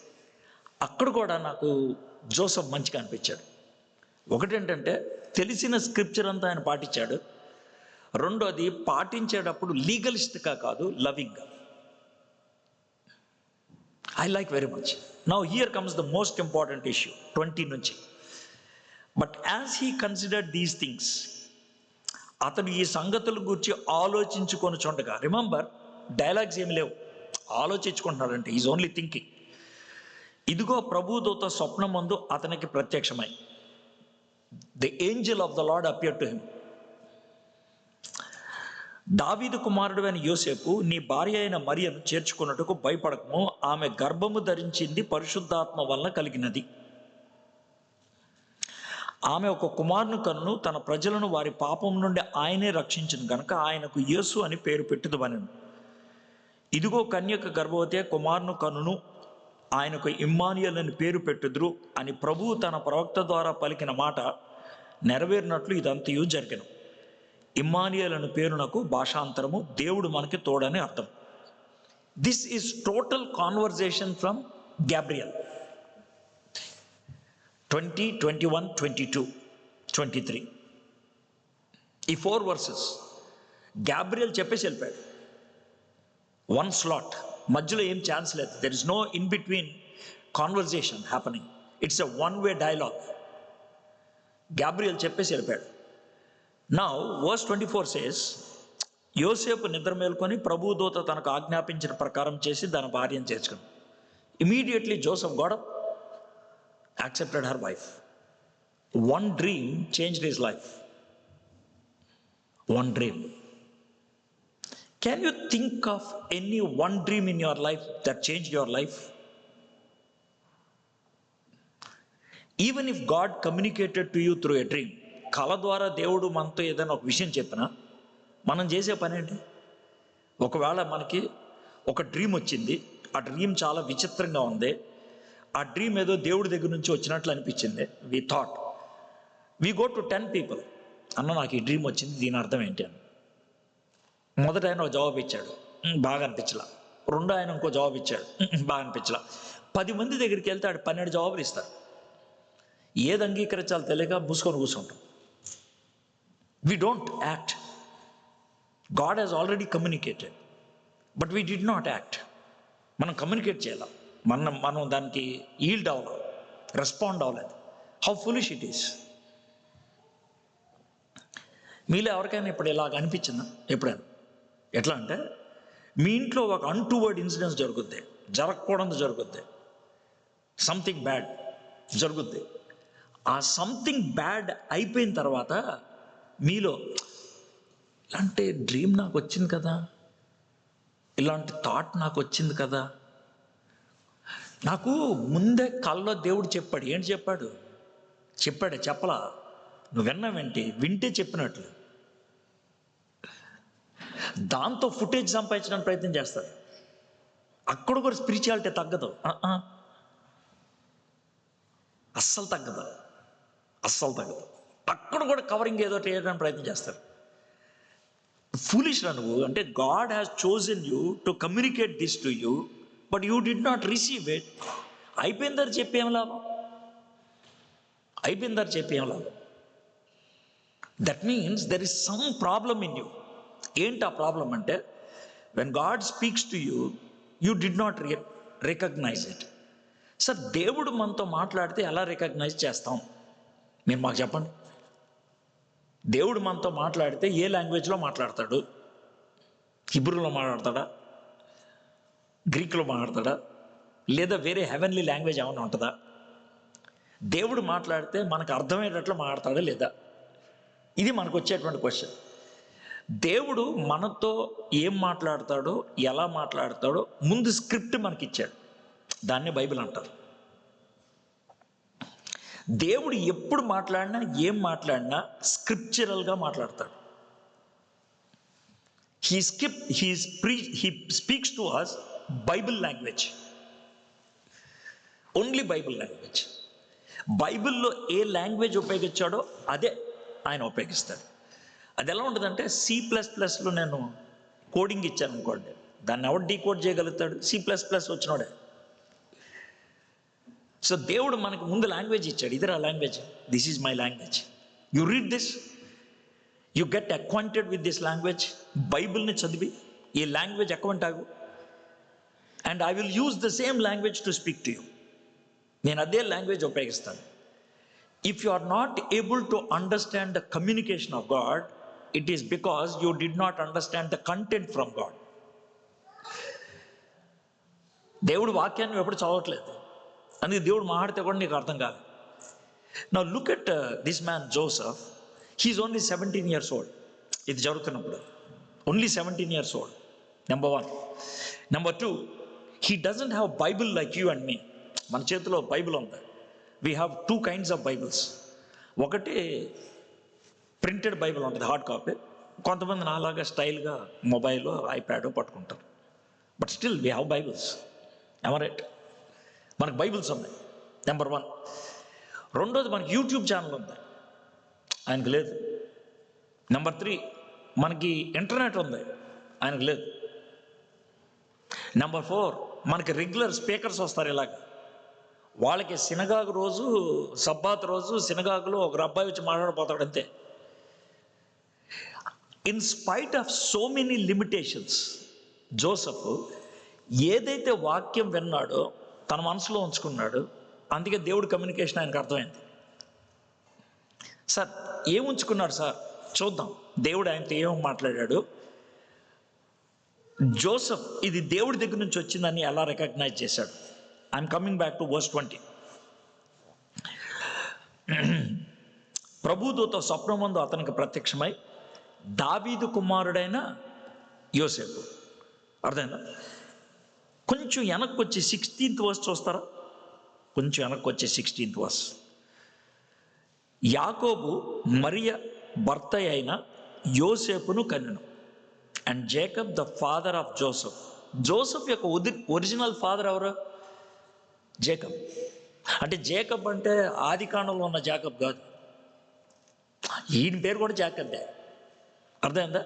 అక్కడ కూడా నాకు జోసెఫ్ మంచిగా అనిపించాడు. ఒకటేంటంటే, తెలిసిన స్క్రిప్చర్ అంతా ఆయన పాటించాడు. రెండోది, పాటించేటప్పుడు లీగలిస్ట్గా కాదు, లవింగ్గా. I like very much. Now here comes the most important issue 20 నుంచి. But as he considered these things, అతను ఈ సంగతుల గురించి ఆలోచించుకొని చుండగా, రిమెంబర్ డైలాగ్స్ ఏమి లేవు, ఆలోచించుకుంటున్నాడంటే ఈజ్ ఓన్లీ థింకింగ్. ఇదిగో ప్రభుదూత స్వప్నమందు అతనికి ప్రత్యక్షమై, the angel of the Lord appeared to him. దావీదు కుమారుడు అయిన యోసేపు, నీ భార్య అయిన మరియను చేర్చుకున్నట్టుకు భయపడకము, ఆమె గర్భము ధరించింది పరిశుద్ధాత్మ వలన కలిగినది. ఆమె ఒక కుమారుని కన్ను, తన ప్రజలను వారి పాపం నుండి ఆయనే రక్షించును గనుక ఆయనకు యేసు అని పేరు పెట్టుదువనెను. ఇదిగో కన్యక గర్భవతి కుమారుని కన్నును, ఆయనకు ఇమ్మానుయేల్ అని పేరు పెట్టుదురు అని ప్రభువు తన ప్రవక్త ద్వారా పలికిన మాట నెరవేరినట్లు ఇదంతయు జరిగెను. ఇమ్మానుయేల్ అను పేరునకు భాషాంతరము దేవుడు మనకి తోడని అర్థం. This is total conversation from Gabriel. 20, 21, 22, 23 ఈ 4 వర్సెస్ గ్యాబ్రియల్ చెప్పేసి వెళ్ళిపోయాడు. 1 స్లాట్, మధ్యలో ఏం ఛాన్స్ లేదు. There is no in between conversation happening. It's a 1-వే డైలాగ్. గ్యాబ్రియల్ చెప్పేసి వెళ్ళిపోయాడు. నౌ వర్స్ 24 సేస్, యోసేపు నిద్ర మేల్కొని ప్రభువు దూత తనకు ఆజ్ఞాపించిన ప్రకారం చేసి తన భార్యను చేర్చుకుని, immediately Joseph got up, accepted her wife. 1 dream changed his life. 1 dream. Can you think of any one dream in your life that changed your life? Even if God communicated to you through a dream, కళ ద్వారా దేవుడు మనతో ఏదైనా ఒక విషయం చెప్పినా మనం చేసే పని ఏంటి? ఒకవేళ మనకి ఒక డ్రీమ్ వచ్చింది, ఆ డ్రీమ్ చాలా విచిత్రంగా ఉంది, ఆ డ్రీమ్ ఏదో దేవుడి దగ్గర నుంచి వచ్చినట్లు అనిపించింది. We thought, we go to 10 people, అన్న నాకు ఈ డ్రీమ్ వచ్చింది, దీని అర్థం ఏంటి అని. మొదట ఆయన ఒక జవాబు ఇచ్చాడు, బాగా అనిపించలా. రెండో ఆయన ఇంకో జవాబు ఇచ్చాడు, బాగా అనిపించలా. 10 మంది దగ్గరికి వెళ్తే ఆడు 12 జవాబులు ఇస్తారు. ఏది అంగీకరించాలో తెలియక మూసుకొని కూర్చుంటాం. We don't act. God has already communicated, but we did not act. మనం కమ్యూనికేట్ చేయాలి, మనం దానికి ఈల్డ్ అవ్వాలి, రెస్పాండ్ అవ్వలేదు. How foolish it is. మీలో ఎవరికైనా ఇప్పుడు ఇలాగ అనిపించిందా? ఎప్పుడైనా ఎట్లా అంటే, మీ ఇంట్లో ఒక అన్టువర్డ్ ఇన్సిడెంట్స్ జరుగుద్ది, జరగకూడదు జరుగుద్ది, సంథింగ్ బ్యాడ్ జరుగుద్ది. ఆ సంథింగ్ బ్యాడ్ అయిపోయిన తర్వాత మీలో అంటే డ్రీమ్ నాకు వచ్చింది కదా, ఇలాంటి థాట్ నాకు వచ్చింది కదా. నాకు ముందే కల్లో దేవుడు చెప్పాడు. ఏంటి చెప్పాడు? చెప్పలా, నువ్వు విన్నావేంటి? వింటే చెప్పినట్లు. దాంతో ఫుటేజ్ సంపాదించడానికి ప్రయత్నం చేస్తాడు. అక్కడ కూడా స్పిరిచువాలిటీ తగ్గదు, అస్సలు తగ్గదు. అక్కడ కూడా కవరింగ్ ఏదో చేయడానికి ప్రయత్నం చేస్తారు. ఫూలిష్ రా నువ్వు. అంటే God has chosen you to communicate this to you, but you did not receive it. అయిపోయిందని చెప్పేం లాభం? That means there is some problem in you. ఏంటి ఆ ప్రాబ్లం అంటే, when God speaks to you, you did not recognise it. Sir, దేవుడు మనతో మాట్లాడితే ఎలా రికగ్నైజ్ చేస్తాం? మీరు మాకు చెప్పండి. దేవుడు మనతో మాట్లాడితే ఏ లాంగ్వేజ్లో మాట్లాడతాడు? హిబ్రూలో మాట్లాడతాడా? గ్రీకులో మాట్లాడతాడా? లేదా వేరే హెవెన్లీ లాంగ్వేజ్ ఏమైనా ఉంటుందా? దేవుడు మాట్లాడితే మనకు అర్థమయ్యేటట్లు మాట్లాడతాడా లేదా? ఇది మనకు వచ్చేటువంటి క్వశ్చన్. దేవుడు మనతో ఏం మాట్లాడతాడో, ఎలా మాట్లాడతాడో ముందు స్క్రిప్ట్ మనకి ఇచ్చాడు. దాన్నే బైబిల్ అంటారు. దేవుడు ఎప్పుడు మాట్లాడినా, ఏం మాట్లాడినా స్క్రిప్చరల్గా మాట్లాడతాడు. He speaks to us Bible language, only Bible language. బైబిల్లో ఏ లాంగ్వేజ్ ఉపయోగించాడో అదే ఆయన ఉపయోగిస్తాడు. అది ఎలా ఉంటుందంటే, C++లో నేను కోడింగ్ ఇచ్చాను అనుకోండి, దాన్ని ఎవరు డీకోడ్ చేయగలుగుతాడు? C++ వచ్చినోడే. సో దేవుడు మనకు ముందు లాంగ్వేజ్ ఇచ్చాడు. ఇదిరా language, this is my language, you read this, you get acquainted with this language. బైబిల్ని చదివి ఈ లాంగ్వేజ్ అక్వైంట్ అవ్వు, and I will use the same language to speak to you. నేను అదే లాంగ్వేజ్ ఉపయోగిస్తాను. If you are not able to understand the communication of God, it is because you did not understand the content from God. దేవుడు వాక్యాన్ని ఎప్పుడు చదవట్లేదు, అందుకే దేవుడు మాట్లాడితే కూడా నీకు అర్థం కాదు. Now look at this man Joseph. He is only 17 years old. ఇది జరుగుతున్నప్పుడు only 17 years old. Number 1. Number 2, he doesn't have Bible like you and me. మన చేతిలో బైబిల్ ఉంది. We have 2 kinds of Bibles. ఒకటి ప్రింటెడ్ బైబిల్ ఉంటుంది, హార్డ్ కాపీ. కొంతమంది నాలాగా స్టైల్గా మొబైల్, ఐప్యాడ్ పట్టుకుంటారు. But still we have Bibles. Right? మనకు బైబిల్స్ ఉన్నాయి, నెంబర్ 1. రెండోది, మనకి యూట్యూబ్ ఛానల్ ఉంది, ఆయనకు లేదు. నెంబర్ 3, మనకి ఇంటర్నెట్ ఉంది, ఆయనకు లేదు. నెంబర్ 4, మనకి రెగ్యులర్ స్పీకర్స్ వస్తారు ఇలాగ. వాళ్ళకి సినగాగు రోజు, సబ్బాత్ రోజు సినగాగులో ఒక అబ్బాయి వచ్చి మాట్లాడిపోతాడు అంతే. In spite of so many limitations, Joseph ఏదైతే వాక్యం విన్నాడో తన మనసులో ఉంచుకున్నాడు. అందుకే దేవుడి కమ్యూనికేషన్ ఆయనకు అర్థమైంది. సార్, ఏం ఉంచుకున్నాడు సార్? చూద్దాం దేవుడు ఆయనతో ఏమో మాట్లాడాడు. జోసెఫ్ ఇది దేవుడి దగ్గర నుంచి వచ్చిందని ఎలా రికగ్నైజ్ చేశాడు? I'm coming back to verse 20. ప్రభుదూత స్వప్నమందు అతనికి ప్రత్యక్షమై, దావీదు కుమారుడైన యోసేపు. అర్థమైందా? కొంచెం వెనక్కి వచ్చి 16th verse చూస్తారా? కొంచెం వెనక్కి వచ్చే 16th verse. యాకోబు మరియ భర్త అయిన యోసేపును కనెను, and Jacob the father of Joseph. Joseph యొక్క ఒరిజినల్ ఫాదర్ ఎవరు? జేకబ్. అంటే జేకబ్ అంటే ఆది కాండంలో ఉన్న జాకబ్ కాదు, ఈయన పేరు కూడా జాకబే. అర్థమైందా?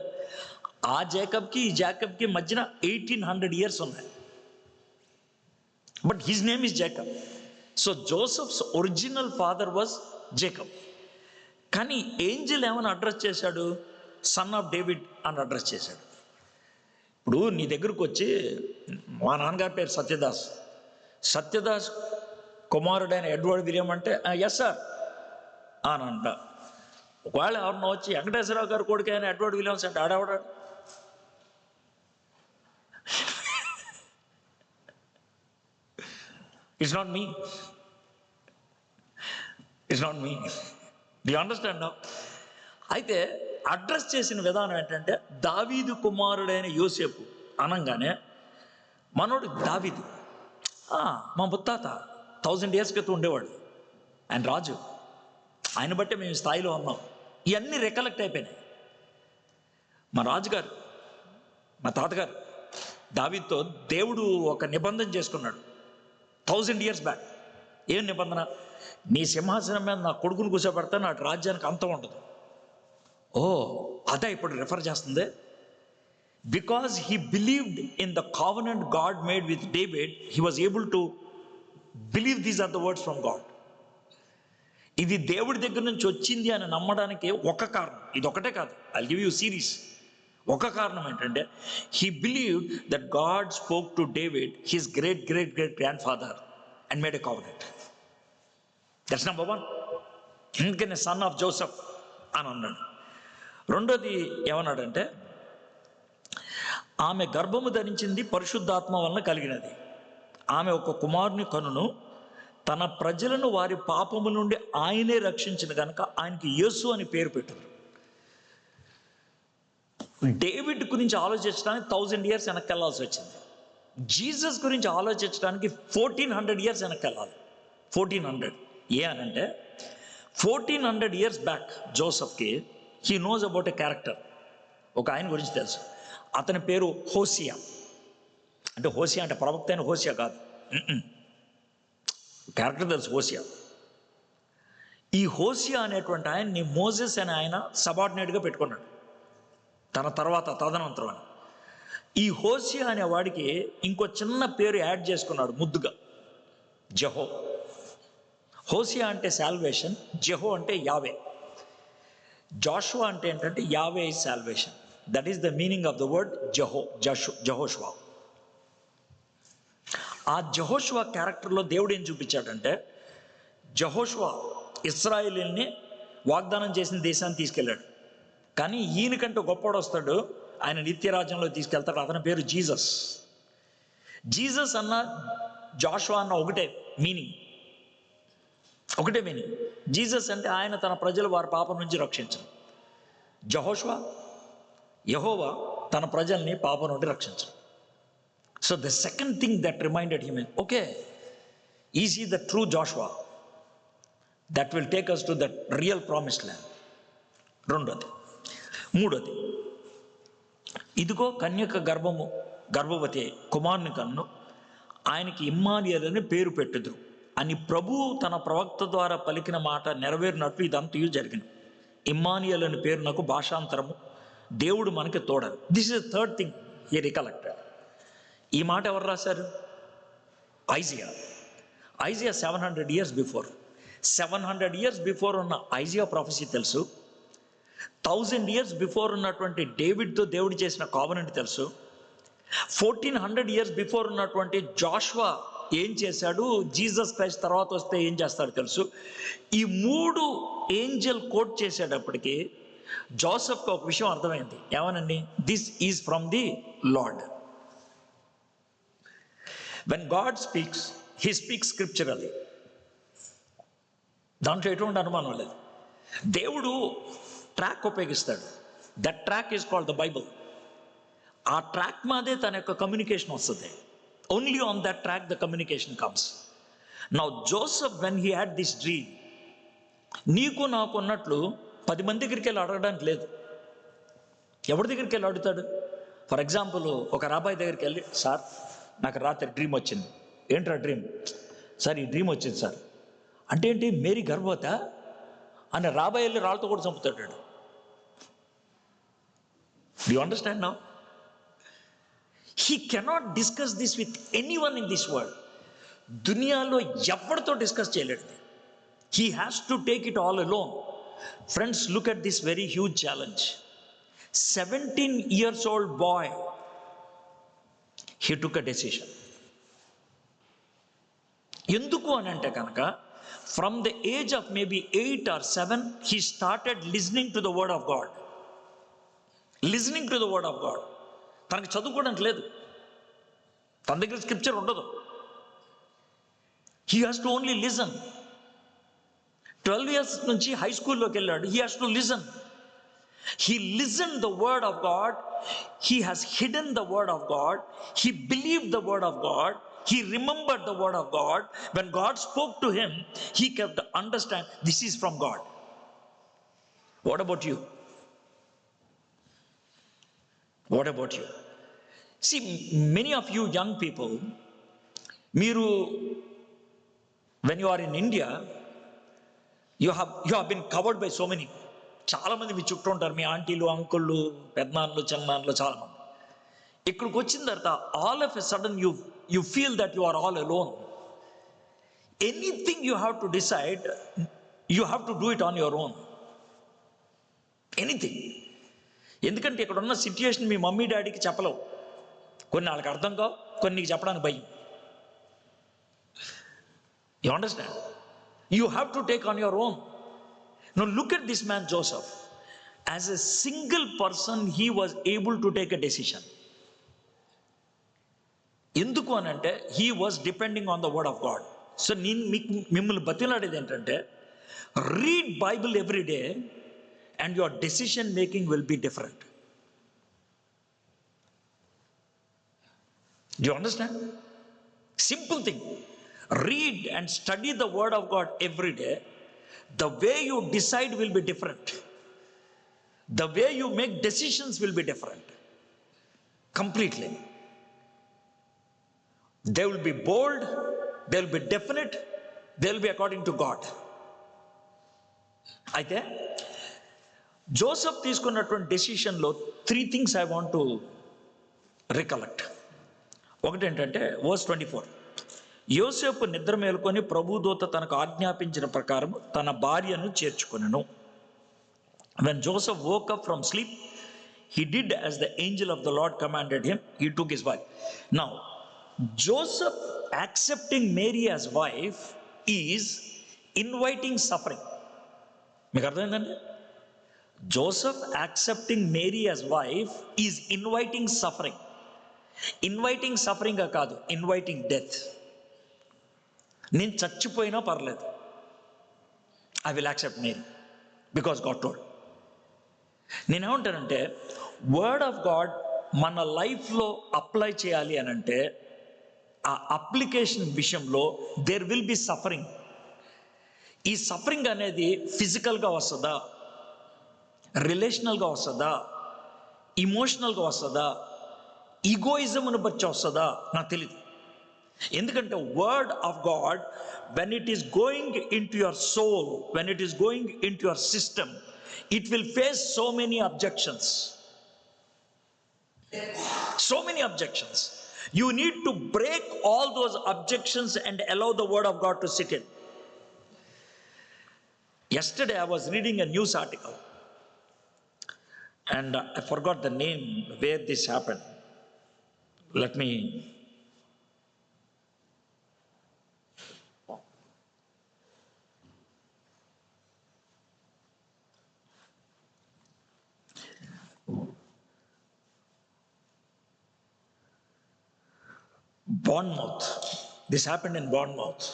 ఆ జేకబ్కి ఈ జాకబ్కి మధ్యన 1800 years ఉన్నాయి. But his name is Jacob. So Joseph's original father was Jacob. కానీ ఏంజెల్ ఏమని అడ్రస్ చేశాడు? సన్ ఆఫ్ డేవిడ్ అని అడ్రస్ చేశాడు. ఇప్పుడు నీ దగ్గరకు వచ్చి, మా నాన్నగారి పేరు సత్యదాస్, సత్యదాస్ కుమారుడైన ఎడ్వర్డ్ విలియం అంటే ఎస్ సార్ అని అంట. ఒకవేళ ఎవరన్నా వచ్చి వెంకటేశ్వరరావు గారు కొడుకు అయిన ఎడ్వర్డ్ విలియమ్స్ అంటే ఆడేవాడాడు? It's not me. Do you understand now? అయితే అడ్రస్ చేసిన విధానం ఏంటంటే, దావీదు కుమారుడైన యోసేపు. అనగానే మనోడు దావీదు, మా ముత్తాత 1000 years క్రితం ఉండేవాడు, ఆయన రాజు, ఆయన బట్టే మేము ఈ స్థాయిలో ఉన్నాం. ఇవన్నీ రికలెక్ట్ అయిపోయినాయి. మా రాజుగారు, మా తాతగారు దావీదుతో దేవుడు ఒక నిబంధన చేసుకున్నాడు 1000 years బ్యాక్. ఏం నిబంధన? నీ సింహాసనం మీద నా కొడుకును కూర్చోబెడతా, నాకు రాజ్యానికి అంతం ఉండదు. అదే ఇప్పుడు రెఫర్ చేస్తుంది. Because he believed in the covenant God made with David, he was able to believe these are the words from God. ఇది దేవుడి దగ్గర నుంచి వచ్చింది అని నమ్మడానికి ఒక కారణం, ఇది ఒకటే కాదు, ఐ గివ్ యూ సిరీస్. ఒక కారణం ఏంటంటే he believed that God spoke to David, his great great great grand father, and made a covenant. That's number 1. అందుకనే సన్ ఆఫ్ జోసెఫ్ అని అన్నాడు. రెండోది ఏమన్నాడంటే, ఆమె గర్భము ధరించింది పరిశుద్ధాత్మ వలన కలిగినది. ఆమె ఒక కుమారుని కనును, తన ప్రజలను వారి పాపము నుండి ఆయనే రక్షించిన కనుక ఆయనకి యేసు అని పేరు పెట్టారు. డేవిడ్ గురించి ఆలోచించడానికి 1000 years వెనక్కి వెళ్ళాల్సి వచ్చింది. జీసస్ గురించి ఆలోచించడానికి 1400 years వెనక్కి వెళ్ళాలి. 1400 ఏ అనంటే 1400 years బ్యాక్ జోసెఫ్కి he knows about a character. ఒక ఆయన గురించి తెలుసు, అతని పేరు హోసియా. అంటే హోసియా అంటే ప్రవక్త అయిన హోసియా కాదు, క్యారెక్టర్ తెలుసు హోసియా. ఈ హోసియా అనేటువంటి ఆయన్ని మోజెస్ అనే ఆయన సబార్డినేట్గా పెట్టుకున్నాడు తన తర్వాత తదనంతరం అని. ఈ హోసియా అనే వాడికి ఇంకో చిన్న పేరు యాడ్ చేసుకున్నాడు ముద్దుగా, జెహో. హోసియా అంటే సాల్వేషన్, జెహో అంటే యావే. జాషువా అంటే ఏంటంటే Yahweh is salvation. That is the meaning of the word Jehoshua. ఆ జెహోషువా క్యారెక్టర్లో దేవుడు ఏం చూపించాడంటే, జెహోషువా ఇశ్రాయేలీల్ని వాగ్దానం చేసిన దేశాన్ని తీసుకెళ్ళాడు. కానీ ఈయనకంటే గొప్పవాడు వస్తాడు, ఆయన నిత్యరాజ్యంలో తీసుకెళ్తాడు. అతని పేరు జీసస్. జీసస్ అన్న జాషువా అన్న ఒకటే మీనింగ్. జీసస్ అంటే ఆయన తన ప్రజలు వారి పాపం నుంచి రక్షించరు. జెహోషువా, యెహోవా తన ప్రజల్ని పాపం నుండి రక్షించరు. So the second thing that reminded him, okay, is ఈ the true Joshua that will take us to that real promised land. రెండోది. మూడోది, ఇదిగో కన్యక గర్భవతి కుమారుని కన్ను, ఆయనకి ఇమ్మానుయేలు అని పేరు పెట్టుదురు అని ప్రభువు తన ప్రవక్త ద్వారా పలికిన మాట నెరవేరినట్లు ఇదంతయు జరిగింది. ఇమ్మానుయేలు అని పేరు నాకు భాషాంతరము, దేవుడు మనకి తోడని. This is third thing he recollected. ఈ మాట ఎవరు రాశారు? Isaiah. 700 years before. 700 years before ఉన్న ఐజియా ప్రాఫెసీ తెలుసు. 1000 years బిఫోర్ ఉన్నటువంటి డేవిడ్తో దేవుడు చేసిన కావనెంట్ తెలుసు. 1400 years బిఫోర్ ఉన్నటువంటి జాషువా ఏం చేశాడు, జీసస్ క్రైస్ట్ తర్వాత వస్తే ఏం చేస్తాడు తెలుసు. ఈ 3 ఏంజల్ కోట్ చేసేటప్పటికి జోసెఫ్కి ఒక విషయం అర్థమైంది. ఏమనండి? This is from the Lord. When God speaks, he speaks scripturally. దాంట్లో ఎటువంటి అనుమానం లేదు. దేవుడు ట్రాక్ ఉపయోగిస్తాడు. That track is called the Bible. ఆ ట్రాక్ మాదే తన యొక్క కమ్యూనికేషన్ వస్తుంది. Only on that track the communication comes. Now Joseph when he had this dream, నీకు నాకు ఉన్నట్లు 10 మంది దగ్గరికి వెళ్ళి అడగడానికి లేదు. ఎవరి దగ్గరికి వెళ్ళి అడుగుతాడు? ఫర్ ఎగ్జాంపుల్, ఒక రాబాయ్ దగ్గరికి వెళ్ళి, సార్ నాకు రాత్రి డ్రీమ్ వచ్చింది. ఏంట్రా డ్రీమ్? సార్ ఈ డ్రీమ్ వచ్చింది సార్. అంటే ఏంటి? మేరీ గర్భవత అని రాబాయ్ వెళ్ళి రాళ్ళతో కూడా చంపుతాడు. Do you understand now? He cannot discuss this with anyone in this world. దునియాలో ఎవరితో డిస్కస్ చేయలేడు. He has to take it all alone. Friends, look at this very huge challenge. 17 years old boy, he took a decision. ఎందుకు అని అంటే కనుక, from the age of maybe 8 or 7, he started listening to the word of God. Listening to the word of God. తనకి చదువుకోవడానికి లేదు, తన దగ్గర స్క్రిప్చర్ ఉండదు. He has to only listen. 12 years నుంచి హై స్కూల్లోకి వెళ్ళాడు. He has to listen. He listened the word of God. He has hidden the word of God. He believed the word of God. He remembered the word of God. When God spoke to him, he kept understand this is from God. What about you? What about you? See, many of you young people, మీరు when you are in India, you have been covered by so many. చాలామంది మీ చుట్టూ ఉంటారు, మీ ఆంటీలు, అంకుళ్ళు, పెద్దనాన్నలు, చిన్నాన్నలు, చాలామంది. ఇక్కడికి వచ్చిన తర్వాత all of a sudden you feel that you are all alone. Anything you have to decide, you have to do it on your own. Anything. ఎందుకంటే ఇక్కడ ఉన్న సిచ్యుయేషన్ మీ మమ్మీ డాడీకి చెప్పలేవు. కొన్ని వాళ్ళకి అర్థం కావు, కొన్ని నీకు చెప్పడానికి భయం. You understand? You have to take on your own. Now look at this man Joseph. As a single person, he was able to take a decision. ఎందుకు అని అంటే he was depending on the word of God. So నేను మిమ్మల్ని బతిలాడేది ఏంటంటే, read Bible every day and your decision making will be different. Do you understand? Simple thing. Read and study the word of God every day. The way you decide will be different. The way you make decisions will be different. Completely. They will be bold, they will be definite, they will be according to God. అయితే జోసెఫ్ తీసుకున్నటువంటి డెసిషన్లో 3 things I want to recollect. ఒకటి ఏంటంటే verse 24. యోసేపు నిద్ర మేలుకొని ప్రభుదూత తనకు ఆజ్ఞాపించిన ప్రకారం తన భార్యను చేర్చుకొనెను. When Joseph woke up from sleep, he did as the angel of the Lord commanded him. He took his wife. Now, Joseph accepting Mary as wife is inviting suffering. మీకు అర్థమైందండి? Joseph accepting Mary as wife is inviting suffering. Inviting suffering కాదు, inviting death. నేను చచ్చిపోయినా పర్లేదు, I will accept Mary because God told. నేనేమంటానంటే, వర్డ్ ఆఫ్ గాడ్ మన లైఫ్లో అప్లై చేయాలి అని అంటే ఆ అప్లికేషన్ విషయంలో దేర్ విల్ బి సఫరింగ్. ఈ సఫరింగ్ అనేది ఫిజికల్గా వస్తుందా, రిలేషనల్గా వస్తుందా, ఇమోషనల్గా వస్తుందా, ఈగోయిజంను బట్టి వస్తుందా నాకు తెలియదు. ఎందుకంటే word of God when it is going into your soul, when it is going into your system, it will face so many objections. So many objections. You need to break all those objections and allow the word of God to sit in. Yesterday I was reading a news article and I forgot the name where this happened. Let me Bournemouth. This happened in Bournemouth,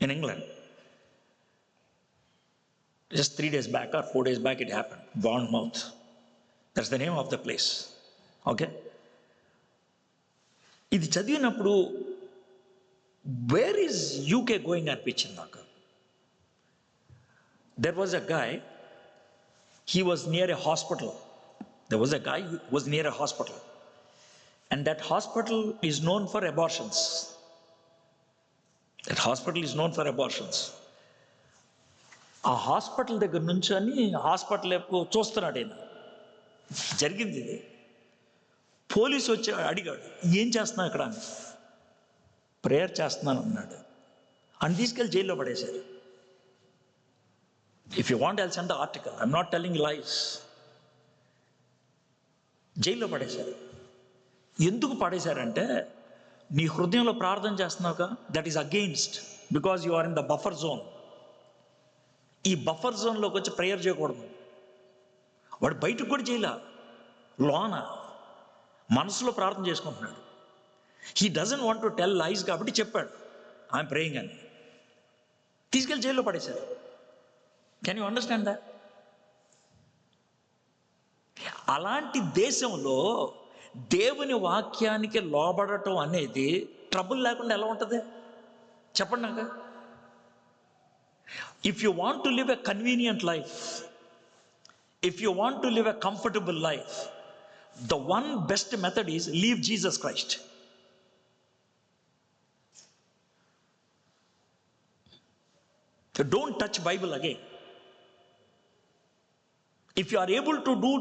in England. Just 3 days back or 4 days back it happened. Bournemouth. That's the name of the place. Okay? ఇది చదివినప్పుడు వేర్ ఈజ్ యూకే గోయింగ్ అనిపించింది నాకు. There was a guy, he was near a hospital. There was a guy who was near a hospital. And that hospital is known for abortions. That hospital is known for abortions. ఆ హాస్పిటల్ దగ్గర నుంచొని హాస్పిటల్ వైపు చూస్తున్నాడు ఆయన. జరిగింది ఇది. పోలీసు వచ్చి అడిగాడు, ఏం చేస్తున్నావు ఇక్కడ అని. ప్రేయర్ చేస్తున్నాను అన్నాడు. అని తీసుకెళ్ళి జైల్లో పడేశారు. If you want I'll send the article, I'm not telling lies. జైల్లో పడేశారు. ఎందుకు పడేశారంటే, నీ హృదయంలో ప్రార్థన చేస్తున్నావుగా, that is against, because you are in the buffer zone. ఈ బఫర్ జోన్లోకి వచ్చి ప్రేయర్ చేయకూడదు. వాడు బయటకు కూడా చేయలే, లోన మనసులో ప్రార్థన చేసుకుంటున్నాడు. He doesn't want to tell lies కాబట్టి చెప్పాడు ఐఎమ్ ప్రేయింగ్ అని. తీసుకెళ్ళి జైల్లో పడేశారు. Can you understand that? అలాంటి దేశంలో దేవుని వాక్యానికి లోబడటం అనేది ట్రబుల్ లేకుండా ఎలా ఉంటుంది చెప్పండి నాకు. If you want to live a convenient life, if you want to live a comfortable life, the one best method is leave Jesus Christ. Don't touch Bible again. If you are able to do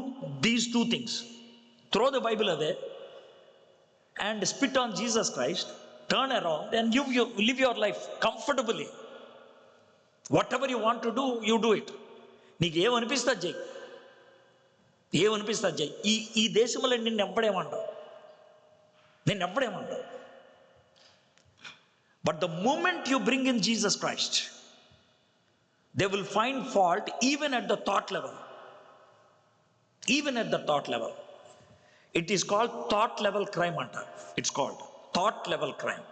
these two things, throw the Bible away and spit on Jesus Christ, turn around and live your life comfortably. Whatever you want to do, you do it. నీకు ఏమనిపిస్తుంది చెయ్యి, ఏమనిపిస్తుంది చెయ్యి. ఈ దేశంలో నిన్ను ఎవ్వడేమంటావు, but the moment you bring in Jesus Christ, they will find fault even at the thought level. Even at the thought level. It is called thought level crime anta. It's called thought level crime.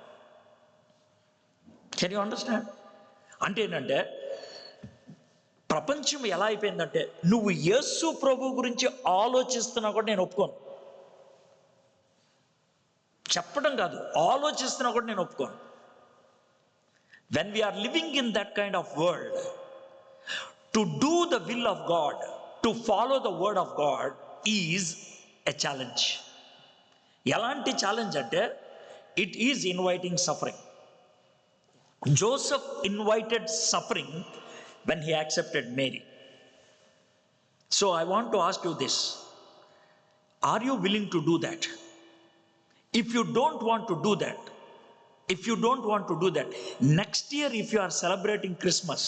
Can you understand? అంటే ఏంటంటే ప్రపంచం ఎలా అయిపోయిందంటే నువ్వు యేసు ప్రభు గురించి ఆలోచిస్తున్నా కూడా నేను ఒప్పుకోను, చెప్పడం కాదు ఆలోచిస్తున్నా కూడా నేను ఒప్పుకోను. When we are living in that kind of world, to do the will of God, to follow the word of God is a challenge. ఎలాంటి ఛాలెంజ్ అంటే it is inviting suffering. Joseph invited suffering when he accepted Mary. So I want to ask you this, are you willing to do that? If you don't want to do that, next year if you are celebrating Christmas,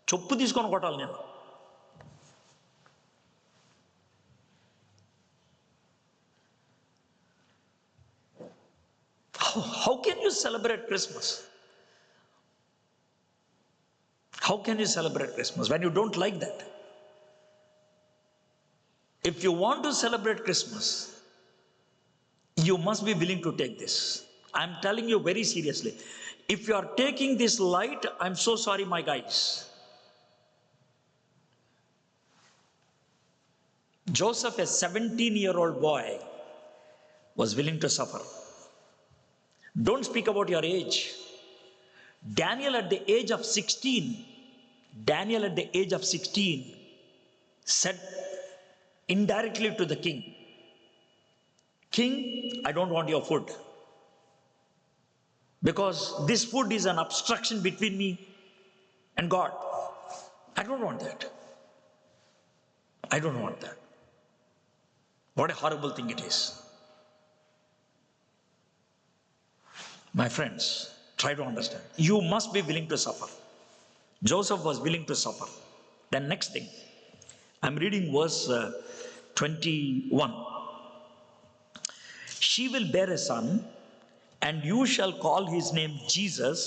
చొప్పు తీసుకొని కొట్టాలి నేను. How can you celebrate Christmas? How can you celebrate Christmas when you don't like that? If you want to celebrate Christmas, you must be willing to take this. I'm telling you very seriously. If you are taking this light, I'm so sorry, my guys. Joseph, a 17-year-old boy, was willing to suffer. Don't speak about your age. Daniel at the age of 16 said indirectly to the king, I don't want your food, because this food is an obstruction between me and God. I don't want that. What a horrible thing it is. My friends, try to understand. You must be willing to suffer. Joseph was willing to suffer. Then next thing, I'm reading verse 21. She will bear a son, and you shall call his name Jesus,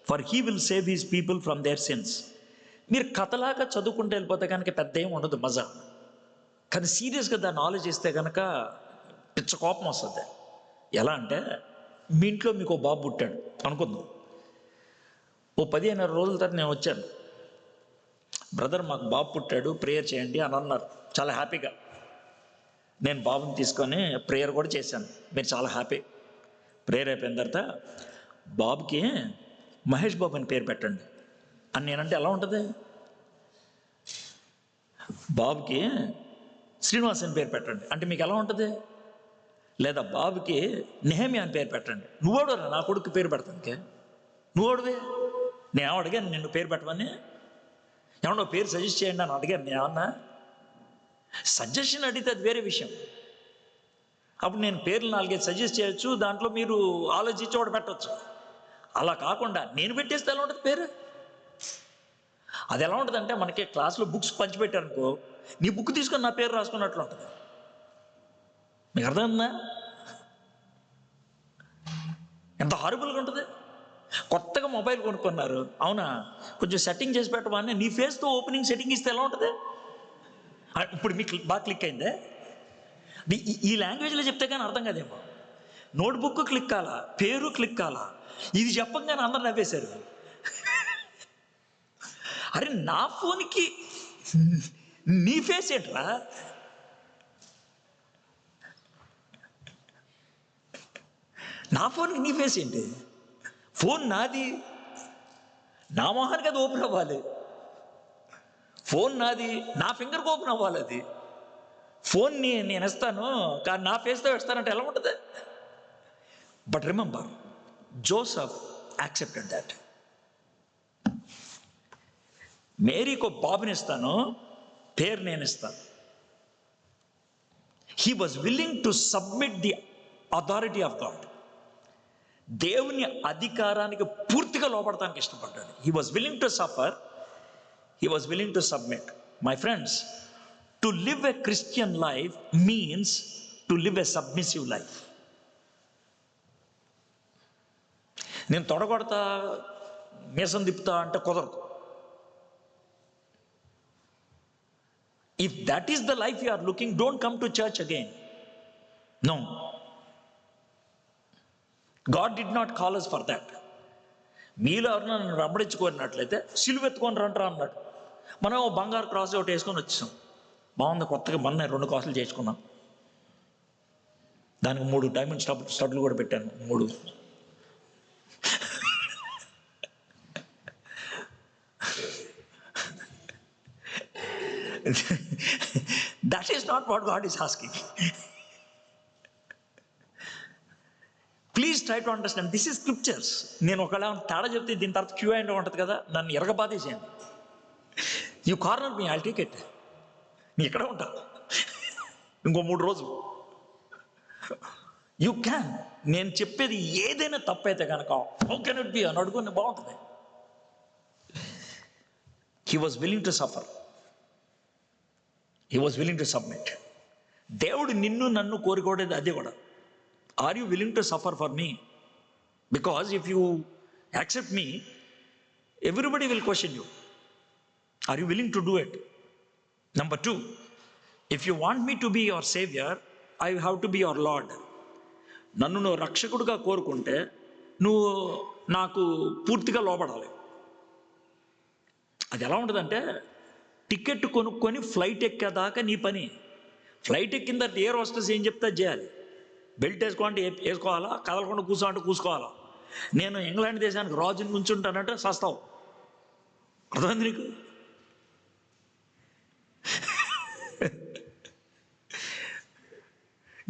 for he will save his people from their sins. మీరు కథలాగా చదువుకుంటూ వెళ్ళిపోతే కనుక పెద్ద ఏం ఉండదు మజా, కానీ సీరియస్గా దాన్ని ఆలోచిస్తే కనుక పిచ్చ కోపం వస్తుంది. ఎలా అంటే మీ ఇంట్లో మీకు బాబు పుట్టాడు అనుకుందాం. 15 రోజుల తర్వాత నేను వచ్చాను, బ్రదర్ మాకు బాబు పుట్టాడు ప్రేయర్ చేయండి అని అన్నారు. చాలా హ్యాపీగా నేను బాబుని తీసుకొని ప్రేయర్ కూడా చేశాను. మీరు చాలా హ్యాపీ. ప్రేయర్ అయిపోయిన తర్వాత బాబుకి మహేష్ బాబు అని పేరు పెట్టండి అని నేనంటే ఎలా ఉంటుంది? బాబుకి శ్రీనివాస్ అని పేరు పెట్టండి అంటే మీకు ఎలా ఉంటుంది? లేదా బాబుకి నెహమ్యా అని పేరు పెట్టండి. నువ్వోడరా నా కొడుకు పేరు పెడతానికి? నువ్వోడివే. నేను అడిగాను నిన్ను పేరు పెట్టమని? ఏమన్నా పేరు సజెస్ట్ చేయండి అని అడిగాను నేను ఏమన్నా? సజెషన్ అడిగితే అది వేరే విషయం. అప్పుడు నేను పేర్లు 4-5 సజెస్ట్ చేయొచ్చు, దాంట్లో మీరు ఆలోచించి ఒకటి పెట్టవచ్చు. అలా కాకుండా నేను పెట్టేస్తే ఎలా ఉంటుంది పేరు? అది ఎలా ఉంటుంది అంటే మనకి క్లాస్లో బుక్స్ పంచిపెట్టారనుకో, నీ బుక్ తీసుకొని నా పేరు రాసుకున్నట్లు ఉంటుంది. మీకు అర్థమైందా? ఎంత హారబుల్గా ఉంటుంది. కొత్తగా మొబైల్ కొనుక్కున్నారు, అవునా కొంచెం సెట్టింగ్ చేసి పెట్టమని నీ ఫేస్తో ఓపెనింగ్ సెట్టింగ్ ఇస్తే ఎలా ఉంటుంది? ఇప్పుడు మీకు బాగా క్లిక్ అయిందే. ఈ లాంగ్వేజ్లో చెప్తే కానీ అర్థం కాదేమో. నోట్బుక్ క్లిక్ కాలా, పేరు క్లిక్ కాలా, ఇది చెప్పంగానే అందరు నవ్వేశారు. అరే నా ఫోన్కి నీ ఫేస్ ఏంట్రా? నా ఫోన్కి నీ ఫేస్ ఏంటి? ఫోన్ నాది, నా మొహానికి అది ఓపెన్ అవ్వాలి. ఫోన్ నాది, నా ఫింగర్కి ఓపెన్ అవ్వాలి. అది ఫోన్ని నేను ఇస్తాను కానీ నా ఫేస్తో ఇస్తానంటే ఎలా ఉంటుంది? But remember, Joseph accepted that. మేరీకో బాబుని ఇస్తాను, పేరు నేను ఇస్తాను. He was willing to submit the authority of God. దేవుని అధికారానికి పూర్తిగా లోపడటానికి ఇష్టపడ్డాడు. He was willing to suffer, he was willing to submit. My friends, to live a Christian life means to live a submissive life. నేను తొడగొడతా, మీసం తిప్పుతా అంటే కుదరదు. If that is the life you are looking, don't come to church again. No. God did not call us for that. మీలో ఎవరన్నా నన్ను రబ్బడించుకున్నట్లయితే సిలువెత్తుకొని రంటారా అన్నాడు. మనం బంగారు క్రాస్ ఒకటి వేసుకొని వచ్చాం. బాగుంది, కొత్తగా మొన్న 2 క్రాసులు చేసుకున్నాం. దానికి 3 డైమండ్ స్టడ్లు కూడా పెట్టాను. 3. That is not what God is asking. Please try to understand. This is scriptures. నేను ఒకవేళ తేడా చెప్తే దీని తర్వాత క్యూ అండ్ ఉంటుంది కదా, నన్ను ఎరగబాదేసేయండి. You corner me, I'll take it. నీ ఎక్కడ ఉంటా ఇంకో 3 రోజులు. You can. నేను చెప్పేది ఏదైనా తప్పైతే కనుక హౌ కెన్ ఇట్ బి అని అడుగుని బాగుంటుంది. He was willing to suffer, he was willing to submit. దేవుడు నిన్ను నన్ను కోరుకోవడేది అదే కూడా. Are you willing to suffer for me? Because if you accept me, everybody will question you. Are you willing to do it? Number 2, if you want me to be your savior, I have to be your Lord. నన్ను నువ్వు రక్షకుడుగా కోరుకుంటే నువ్వు నాకు పూర్తిగా లోపడాలి. అది ఎలా ఉంటుందంటే, టికెట్ కొనుక్కొని ఫ్లైట్ ఎక్కేదాకా నీ పని. ఫ్లైట్ ఎక్కిన తర్వాత ఎయిర్ హోస్టెస్ ఏం చెప్తే చేయాలి. బెల్ట్ వేసుకోవాలంటే వేసుకోవాలా, కదలకుండా కూర్చోమంటే కూసుకోవాలా. నేను ఇంగ్లాండ్ దేశానికి రాజుని నుంచుంటానంటే సస్తావు. అర్థమైంది నీకు?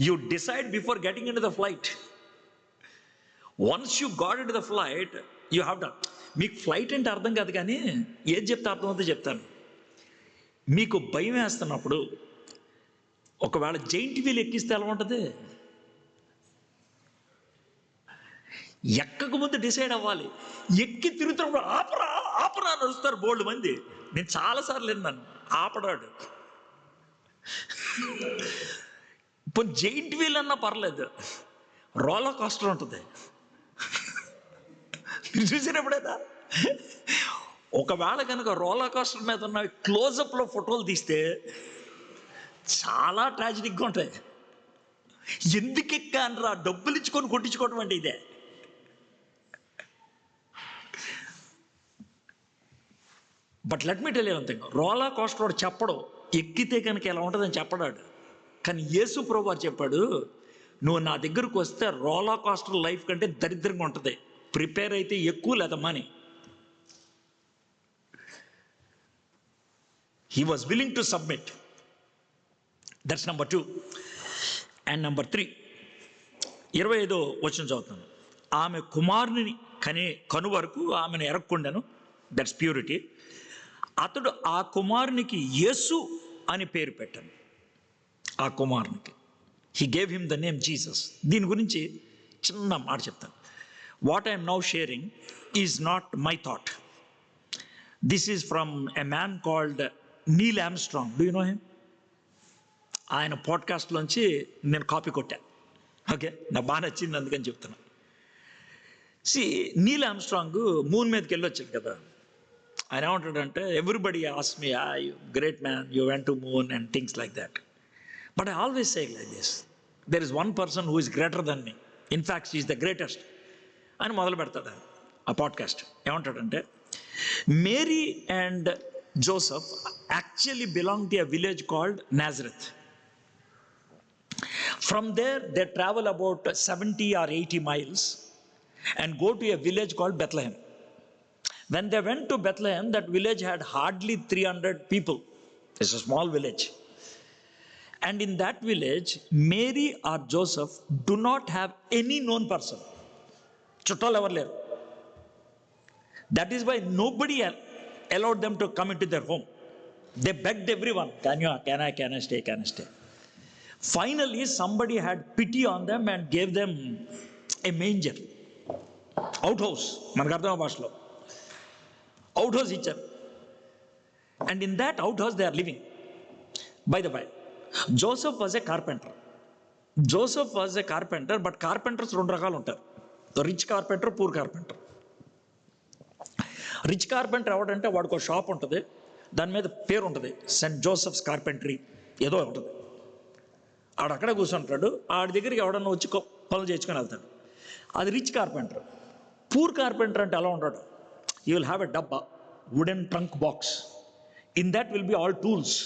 You decide before getting into the flight. Once you got into the flight, you have to. మీకు ఫ్లైట్ అంటే అర్థం కాదు కానీ ఏది చెప్తే అర్థమవుతుందో చెప్తాను. మీకు భయం వేస్తున్నప్పుడు ఒకవేళ జైంట్ వీల్ ఎక్కిస్తే ఎలా ఉంటుంది? ఎక్కక ముందు డిసైడ్ అవ్వాలి. ఎక్కి తిరుగుతున్నప్పుడు ఆపరా ఆపరా అని అరుస్తారు బోల్డ్ మంది. నేను చాలాసార్లు విన్నాను, ఆపడాడు. ఇప్పుడు జైంట్ వీల్ అన్నా పర్లేదు, రోలర్ కోస్టర్ ఉంటుంది. చూసినప్పుడేదా ఒకవేళ కనుక రోలర్ కోస్టర్ మీద ఉన్న క్లోజప్లో ఫోటోలు తీస్తే చాలా ట్రాజిడిక్గా ఉంటాయి. ఎందుకు ఎక్కానరా, డబ్బులు ఇచ్చుకొని కొట్టించుకోవడం అంటే ఇదే. But let me tell you one thing, roller coaster వాడు చెప్పడు ఎక్కితే కనుక ఎలా ఉంటుందని చెప్పడాడు. కానీ యేసు ప్రభువు వారు చెప్పాడు, నువ్వు నా దగ్గరకు వస్తే రోలర్ కోస్టర్ లైఫ్ కంటే దరిద్రంగా ఉంటుంది. ప్రిపేర్ అయితే ఎక్కువ లేదా money. He was willing to submit. That's number 2. And number 3, 25వ వచనం చదువుతాను. ఆమె కుమారుని కను వరకు ఆమెను ఎరక్కుండాను. That's purity. అతడు ఆ కుమారునికి యేసు అని పేరు పెట్టాను. ఆ కుమారునికి he gave him the name Jesus. దీని గురించి చిన్న మాట చెప్తాను. What I'm now sharing is not my thought. This is from a man called Neel Armstrong. Do you know him? ఆయన పాడ్కాస్ట్లోంచి నేను కాపీ కొట్టాను. ఓకే, నాకు బాగా నచ్చింది, అందుకని చెప్తున్నా. నీల్ ఆమ్స్ట్రాంగ్ మూన్ మీదకి వెళ్ళొచ్చాడు కదా. ఆయన ఏమంటాడంటే, everybody ask me, great man, you went to moon and things like that. But I always say like this, there is one person who is greater than me. In fact, she is the greatest. అని మొదలు పెడతాడు ఆ పాడ్కాస్ట్. ఏమంటాడంటే, Mary and Joseph actually belong to a village called Nazareth. From there, they travel about 70 or 80 miles and go to a village called Bethlehem. When they went to Bethlehem, that village had hardly 300 people. It's a small village. And in that village, Mary or Joseph do not have any known person. Chuttal ever leru. That is why nobody allowed them to come into their home. They begged everyone, can I stay? Finally, somebody had pity on them and gave them a manger. Outhouse, మనకు అర్థం భాషలో outhouse ఇచ్చారు. And in that outhouse they are living. By the way, Joseph was a carpenter. But carpenters రెండు రకాలు ఉంటారు. Rich carpenter, poor carpenter. Rich carpenter ఎవడంటే వాడికి ఒక షాప్ ఉంటుంది, దాని మీద పేరు ఉంటుంది, సెయింట్ జోసెఫ్స్ కార్పెంటరీ ఏదో ఉంటుంది. ఆడక్కడే కూర్చుంటాడు, ఆడి దగ్గరికి ఎవడన్నా వచ్చి పనులు చేయించుకొని వెళ్తాడు. అది రిచ్ కార్పెంటర్. పూర్ కార్పెంటర్ అంటే ఎలా ఉంటాడు? యూ విల్ హ్యావ్ ఎ డబ్బా, wooden trunk box. In that will be all tools.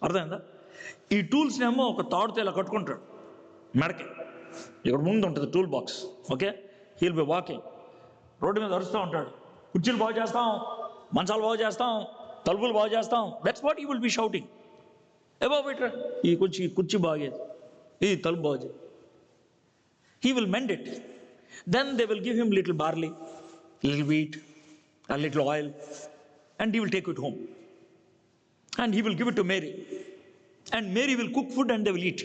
అర్థమైందా? ఈ టూల్స్నేమో ఒక తాడుతో ఇలా కట్టుకుంటాడు మెడకి. ఇక్కడ ముందు ఉంటుంది tool box. Okay, he will be walking, road మీద అరుస్తూ ఉంటాడు, కుర్చీలు బాగు చేస్తాం, మంచాలు బాగు చేస్తాం, తలుపులు బాగు చేస్తాం. That's what he will be shouting. ఏ బాబు ఇట్రా, ఈ కుర్చీ బాగేది, ఈ తలుపు బాగు. He will mend it. Then they will give him little barley, little wheat, a little oil, and he will take it home. And he will give it to Mary. And Mary will cook food and they will eat.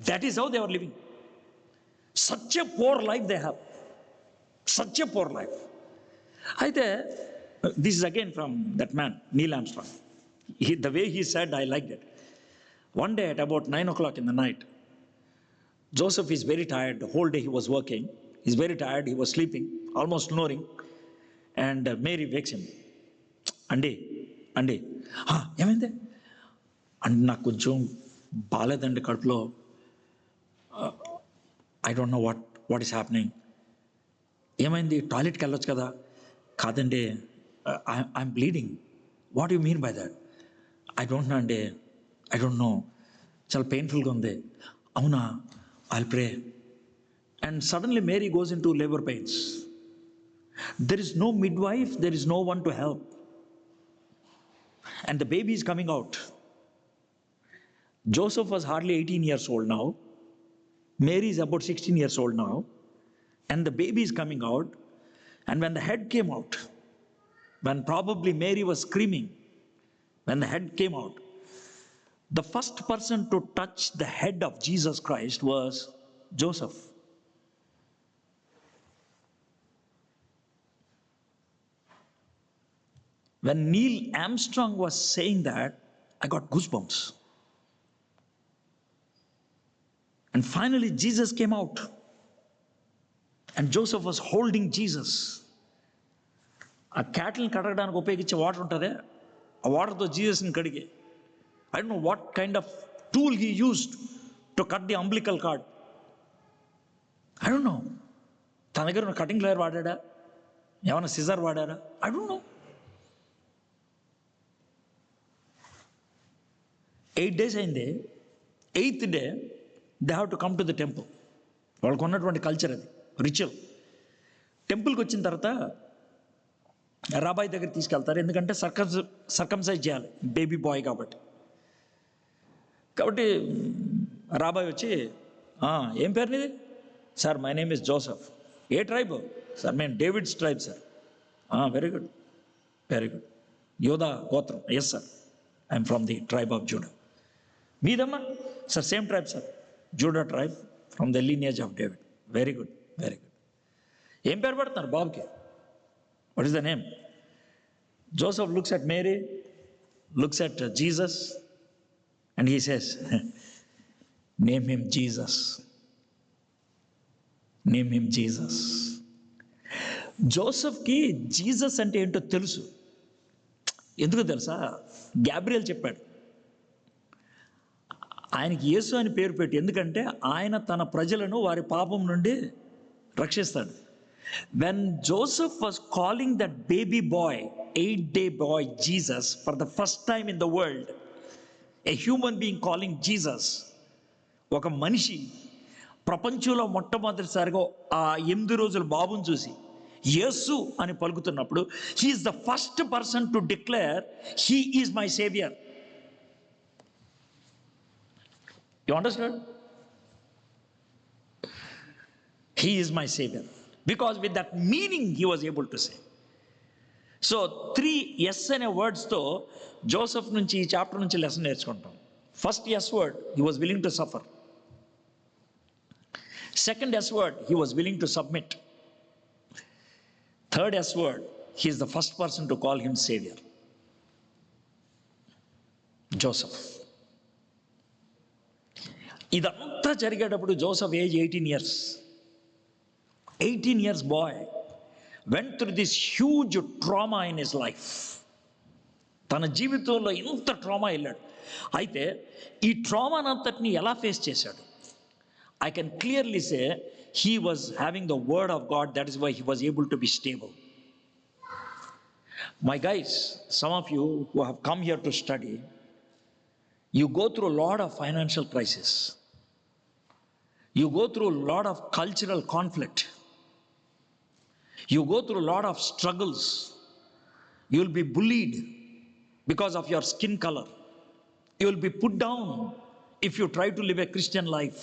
That is how they are living. Such a poor life they have. Such a poor life. Aithe, this is again from that man, Neil Armstrong. The way he said, I liked it. One day at about 9 o'clock in the night, Joseph is very tired. The whole day he was working. He's very tired. He was sleeping, almost snoring. And Mary wakes him. Andy, ఏమైంది? అంటే నాకు కొంచెం బాలేదండి కడుపులో. I don't know what is happening. ఏమైంది? టాయిలెట్కి వెళ్ళొచ్చు కదా. కాదండి, I'm bleeding. What you mean by that? I don't no అండి, ఐ డోంట్ నో, చాలా పెయిన్ఫుల్గా ఉంది. అవునా, I'll pray. And suddenly Mary goes into labor pains. There is no midwife, there is no one to help. And the baby is coming out. Joseph was hardly 18 years old now. Mary is about 16 years old now. And the baby is coming out. And when the head came out, when probably Mary was screaming, when the head came out, the first person to touch the head of Jesus Christ was Joseph. When Neil Armstrong was saying that, I got goosebumps. And finally Jesus came out. And Joseph was holding Jesus. ఆ క్యాటిల్ని కడగడానికి ఉపయోగించే వాటర్ ఉంటుంది, ఆ వాటర్తో జీసస్ని కడిగే. I don't know what kind of tool he used to cut the umbilical cord. I don't know. తన దగ్గర ఉన్న కటింగ్ ప్లేయర్ వాడాడా, ఏమైనా scissor వాడారా? I don't know. 8 days అయింది. 8th day they have to come to the temple. వాళ్ళకు ఉన్నటువంటి కల్చర్ అది, రిచువల్. టెంపుల్కి వచ్చిన తర్వాత రాబాయ్ దగ్గర తీసుకెళ్తారు, ఎందుకంటే సర్కంసైజ్ చేయాలి బేబీ బాయ్ కాబట్టి. రాబాయ్ వచ్చి, ఏం పేరు నీది? Sir my name is Joseph. ఏ ట్రైబ్? సార్ మేము David's tribe sir. Very good, very good. యోధా గోత్రం? Yes sir, I'm from the tribe of Judah. మీదమ్మా? Sir same tribe sir, Judah tribe, from the lineage of David. Very good, very good. ఏం పేరు పెడుతున్నారు బాబుకి? What is the name? Joseph looks at Mary, looks at Jesus, and he says, name him Jesus. Name him Jesus. జోసెఫ్కి Jesus అంటే ఏంటో తెలుసు. ఎందుకు తెలుసా? గ్యాబ్రియల్ చెప్పాడు ఆయనకి యేసు అని పేరు పెట్టి, ఎందుకంటే ఆయన తన ప్రజలను వారి పాపం నుండి రక్షిస్తాడు. When Joseph was calling that baby boy, 8-day boy Jesus, for the first time in the world, a human being calling Jesus, ఒక మనిషి ప్రపంచంలో మొట్టమొదటిసారిగా ఆ 8 రోజుల బాబుని చూసి యేసు అని పలుకుతున్నప్పుడు he's the first person to declare he is my saviour. You understand? He is my saviour because with that meaning he was able to say. So 3 S అనే వర్డ్స్తో జోసెఫ్ నుంచి ఈ చాప్టర్ నుంచి లెసన్ నేర్చుకుంటాం. First S word, he was willing to suffer. Second S word, he was willing to submit. Third S word, he is the first person to call him Savior. Joseph. ఇదంతా జరిగేటప్పుడు Joseph age 18 years. 18 years boy went through this huge trauma in his life. తన జీవితంలో ఇంత ట్రామా వెళ్ళాడు. అయితే ఈ ట్రామానంతటిని ఎలా ఫేస్ చేశాడు? I can clearly say he was having the word of God. That is why he was able to be stable. My guys, some of you who have come here to study, you go through a lot of financial crisis. You go through a lot of cultural conflict. You go through a lot of struggles. You will be bullied because of your skin color. You will be put down if you try to live a Christian life.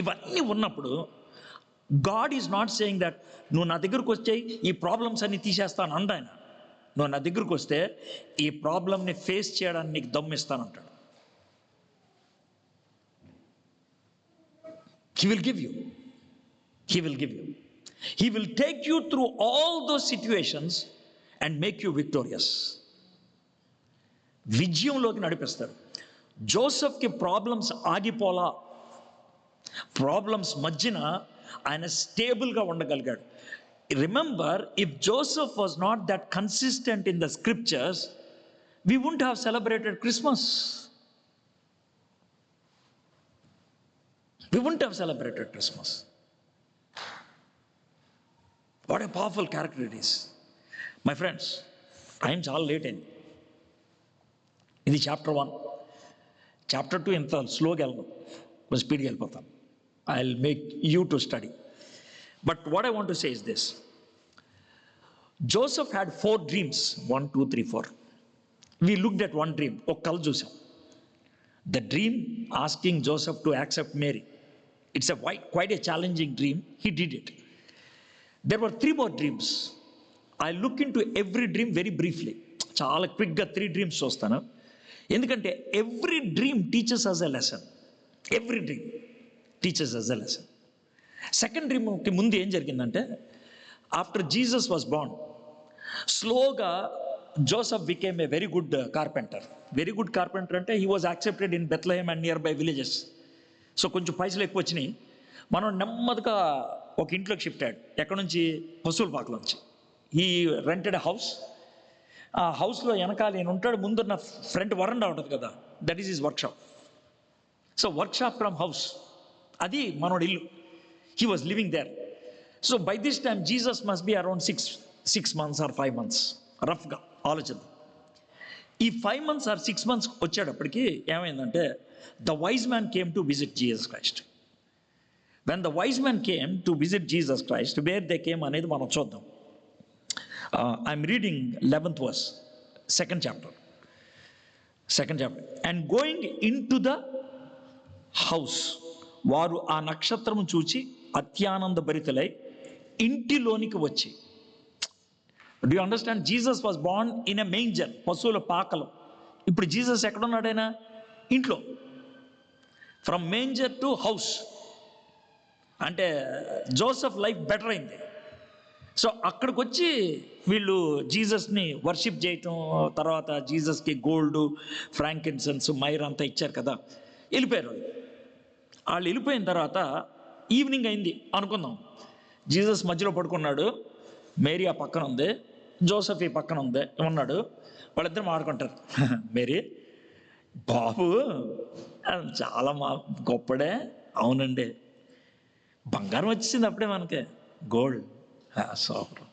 ఇవన్నీ ఉన్నప్పుడు God is not saying that నువ్వు నా దగ్గరకు వస్తే ఈ ప్రాబ్లమ్స్ అన్ని తీసేస్తాను అంట ఆయన. నువ్వు నా దగ్గరకు వస్తే ఈ ప్రాబ్లమ్ని ఫేస్ చేయడానికి నీకు దమ్మిస్తానంటాడు. He will give you, he will give you, he will take you through all those situations and make you victorious. విజయంలోకి నడిపిస్తాడు. జోసెఫ్కి ప్రాబ్లమ్స్ ఆగిపోలా, ప్రాబ్లమ్స్ మధ్యన ఆయన స్టేబుల్గా ఉండగలిగాడు. Remember, if Joseph was not that consistent in the scriptures, we wouldn't have celebrated Christmas. We wouldn't have celebrated Christmas. What a powerful character it is. My friends, time చాలా లేట్ అయింది. ఇది చాప్టర్ 1. చాప్టర్ 2 ఎంత స్లోగా వెళ్ళను, కొంచెం స్పీడ్గా వెళ్ళిపోతాను. I'll make you to study. But what I want to say is this. Joseph had 4 dreams. 1, 2, 3, 4. We looked at one dream. ఒక కల చూసాం. The dream asking Joseph to accept Mary. It's quite a challenging dream. He did it. There were 3 more dreams. I'll look into every dream very briefly. చాలా క్విక్గా 3 dreams చూస్తాను. ఎందుకంటే every dream teaches us a lesson. Every dream teaches us a lesson. Second డ్రీమ్కి ముందు ఏం జరిగిందంటే, ఆఫ్టర్ జీసస్ వాజ్ బార్న్, స్లోగా Joseph became a very good carpenter. Very good carpenter అంటే he was accepted in Bethlehem and nearby villages. So కొంచెం పైసలు ఎక్కువ వచ్చినాయి. మనం నెమ్మదిగా ఒక ఇంట్లోకి షిఫ్ట్ అయ్యాడు. ఎక్కడి నుంచి? పశువుల పాకలోంచి. ఈ రెంటెడ్ హౌస్. ఆ హౌస్లో వెనకాల నేను ఉంటాడు, ముందున్న ఫ్రంట్ వరండా ఉంటుంది కదా, that is his workshop. So workshop from house, అది మనోడి ఇల్లు. He was living there. So by this time Jesus must be around 6 months or 5 months, రఫ్గా ఆలోచిద్దాం. ఈ 5 months ఆర్ 6 months వచ్చేటప్పటికి ఏమైందంటే, the wise man came to visit Jesus Christ. When the wise man came to visit Jesus Christ, where they came అనేది మనం చూద్దాం. I'm reading 11th verse, second chapter. And going in to the house, వారు ఆ నక్షత్రము చూచి అత్యానంద భరితులై ఇంటిలోనికి వచ్చి. Do you understand? Jesus was born in a manger, పశువుల పాకలో. ఇప్పుడు జీసస్ ఎక్కడున్నాడైనా? ఇంట్లో. ఫ్రమ్ మేంజర్ టు హౌస్ అంటే జోసెఫ్ లైఫ్ బెటర్ అయింది. సో అక్కడికి వచ్చి వీళ్ళు జీసస్ని వర్షిప్ చేయటం, తర్వాత జీసస్కి గోల్డ్, ఫ్రాంకిన్సెన్స్, మైర్ అంతా ఇచ్చారు కదా, వెళ్ళిపోయారు. వాళ్ళు వెళ్ళిపోయిన తర్వాత ఈవినింగ్ అయింది అనుకుందాం. జీసస్ మధ్యలో పడుకున్నాడు, మేరీ ఆ పక్కన ఉంది, జోసెఫ్ ఈ పక్కన ఉన్నాడు. వాళ్ళిద్దరు మాట్లాడుకుంటారు. మేరీ, బాబు చాలా గొప్పడే. అవునండి, బంగారం వచ్చేసింది అప్పుడే మనకి, gold. Super.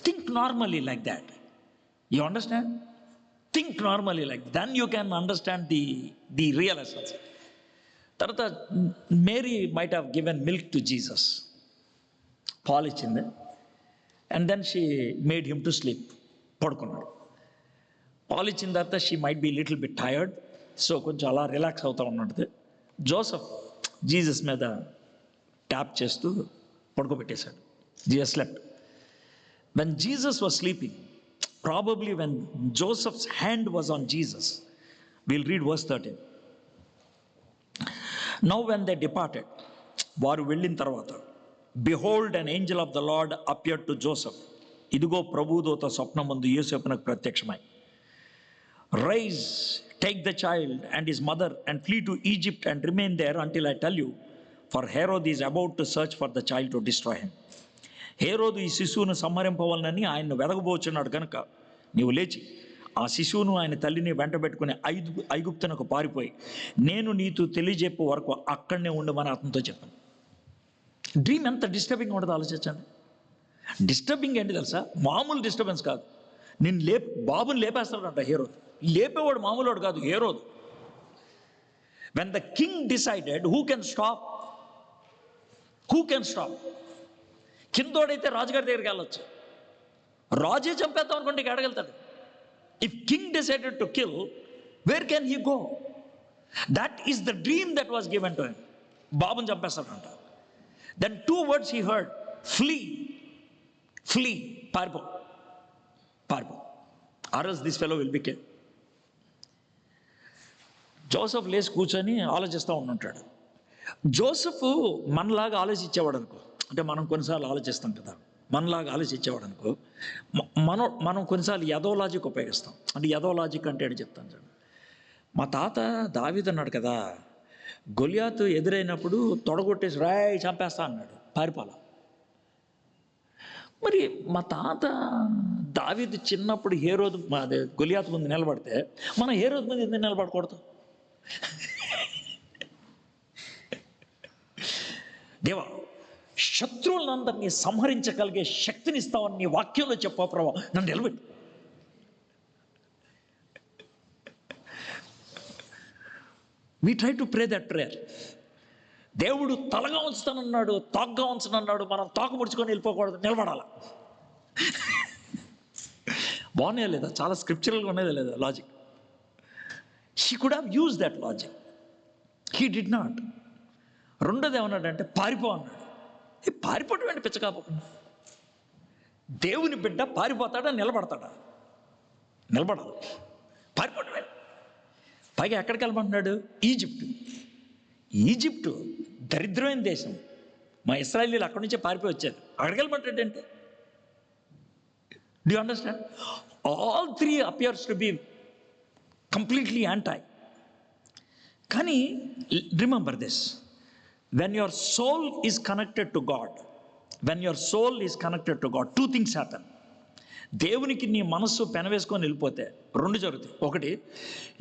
Think normally like that. You understand? Think normally like then you can understand the real essence. తర్వాత Mary might have given milk to Jesus, పాలు ఇచ్చింది. And then she made him to sleep, పడుకున్నాడు. పాలు ఇచ్చిన తర్వాత she might be little bit tired, so కొంచెం అలా రిలాక్స్ అవుతూ ఉన్నది. జోసఫ్ జీసస్ మీద ట్యాప్ చేస్తూ పడుకోబెట్టేశాడు. Jesus slept. When Jesus was sleeping, probably when Joseph's hand was on Jesus, will read verse 13. Now when they departed, వారు వెళ్ళిన తర్వాత, behold an angel of the Lord appeared to Joseph, ఇదిగో ప్రభుదూత స్వప్నమందు యోసేపునకు ప్రత్యక్షమై, rise, take the child and his mother and flee to Egypt and remain there until I tell you, for Herod is about to search for the child to destroy him. Herod ఈ శిశువును సంహరింపవాలని ఆయన్ను వెదగబోచున్నాడు కనుక నీవు లేచి ఆ శిశువును ఆయన తల్లిని వెంట పెట్టుకుని ఐగుప్తునకు పారిపోయి నేను నీతో తెలియజెప్పే వరకు అక్కడనే ఉండమని అతనితో చెప్పాను. డ్రీమ్ ఎంత డిస్టర్బింగ్ ఉండదో ఆలోచించండి. డిస్టర్బింగ్ ఏంటి తెలుసా? మామూలు డిస్టర్బెన్స్ కాదు. నేను బాబుని లేపేస్తాడంట హేరోదు. లేపేవాడు మామూలువాడు కాదు, Herod. When the king decided, who can stop? కిందోడైతే రాజుగారి దగ్గరికి వెళ్ళొచ్చు, రాజే చంపేద్దాం అనుకుంటే ఇక అడగలుగుతాడు. If king decided to kill, where can he go? That is the dream that was given to him. బాబుని చంపేస్తాడంట. Then 2 words he heard, flee, పారిపో, or else this fellow will be killed. Joseph లేచి కూర్చొని ఆలోచిస్తూ ఉంటాడు. జోసెఫ్ మనలాగా ఆలోచించేవాడు అనుకో, అంటే మనం కొన్నిసార్లు ఆలోచిస్తాం కదా, మనలాగా ఆలోచించేవాడు అనుకో, మనం కొన్నిసార్లు యదో లాజిక్ ఉపయోగిస్తాం. అంటే యదో లాజిక్ అంటే చెప్తాను చూడండి. మా తాత దావీదు అన్నాడు కదా, గొలియాతు ఎదురైనప్పుడు తొడగొట్టేసి రాయ్ చంపేస్తా అన్నాడు, పారిపోలా. మరి మా తాత దావీదు చిన్నప్పుడు హేరోదు అదే గొలియాతు ముందు నిలబడితే మనం హేరోదు ముందు ఎందుకు నిలబడకూడదు? దేవా, శత్రువులందరినీ సంహరించగలిగే శక్తిని ఇస్తావని నీ వాక్యంలో చెప్పా ప్రభా, నన్ను నిలబెట్టు. We try to pray that prayer. దేవుడు తలగా ఉంచుతానన్నాడు, తాగ్గా ఉంచనన్నాడు, మనం తాకు ముడుచుకొని వెళ్ళిపోకూడదు, నిలబడాల. బాగున్నాయా లేదా? చాలా స్క్రిప్చరల్గా ఉన్నదా లేదా logic? He could have use that logic, he did not. రెండోది ఏమన్నాడంటే పారిపో అన్నాడు. పారిపోవడం ఏంటి పిచ్చకాపోకుండా? దేవుని బిడ్డ పారిపోతాడా నిలబడతాడా? నిలబడాలి. పారిపోవడమే. పైగా ఎక్కడికి వెళ్ళమంటున్నాడు? ఈజిప్టు దరిద్రమైన దేశం. మా ఇశ్రాయేలీలు అక్కడి నుంచే పారిపోయి వచ్చారు. అక్కడికి వెళ్ళమంటాడంటే, do you understand? All 3 appears to be completely anti. కానీ remember this, when your soul is connected to God, 2 things happen. దేవునికి నీ మనస్సు పెనవేసుకొని వెళ్ళిపోతే 2 జరుగుతాయి. ఒకటి,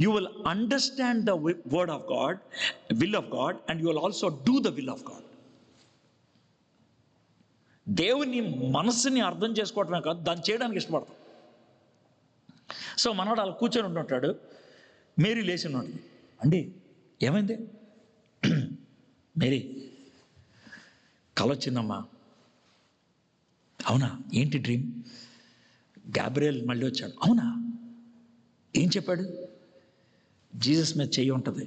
you will understand the word of God, will of God, and you will also do the will of God. దేవుని మనస్సుని అర్థం చేసుకోవటమే కాదు, దాన్ని చేయడానికి ఇష్టపడతాం. సో మనవాడు అలా కూర్చొని ఉంటుంటాడు. మేరీ లేచి ఉన్నాడు. అండి ఏమైంది? మేరీ, కల వచ్చిందమ్మా. అవునా? ఏంటి డ్రీమ్? గాబ్రియల్ మళ్ళీ వచ్చాడు. అవునా? ఏం చెప్పాడు? జీసస్ మీద చెయ్యి ఉంటుంది.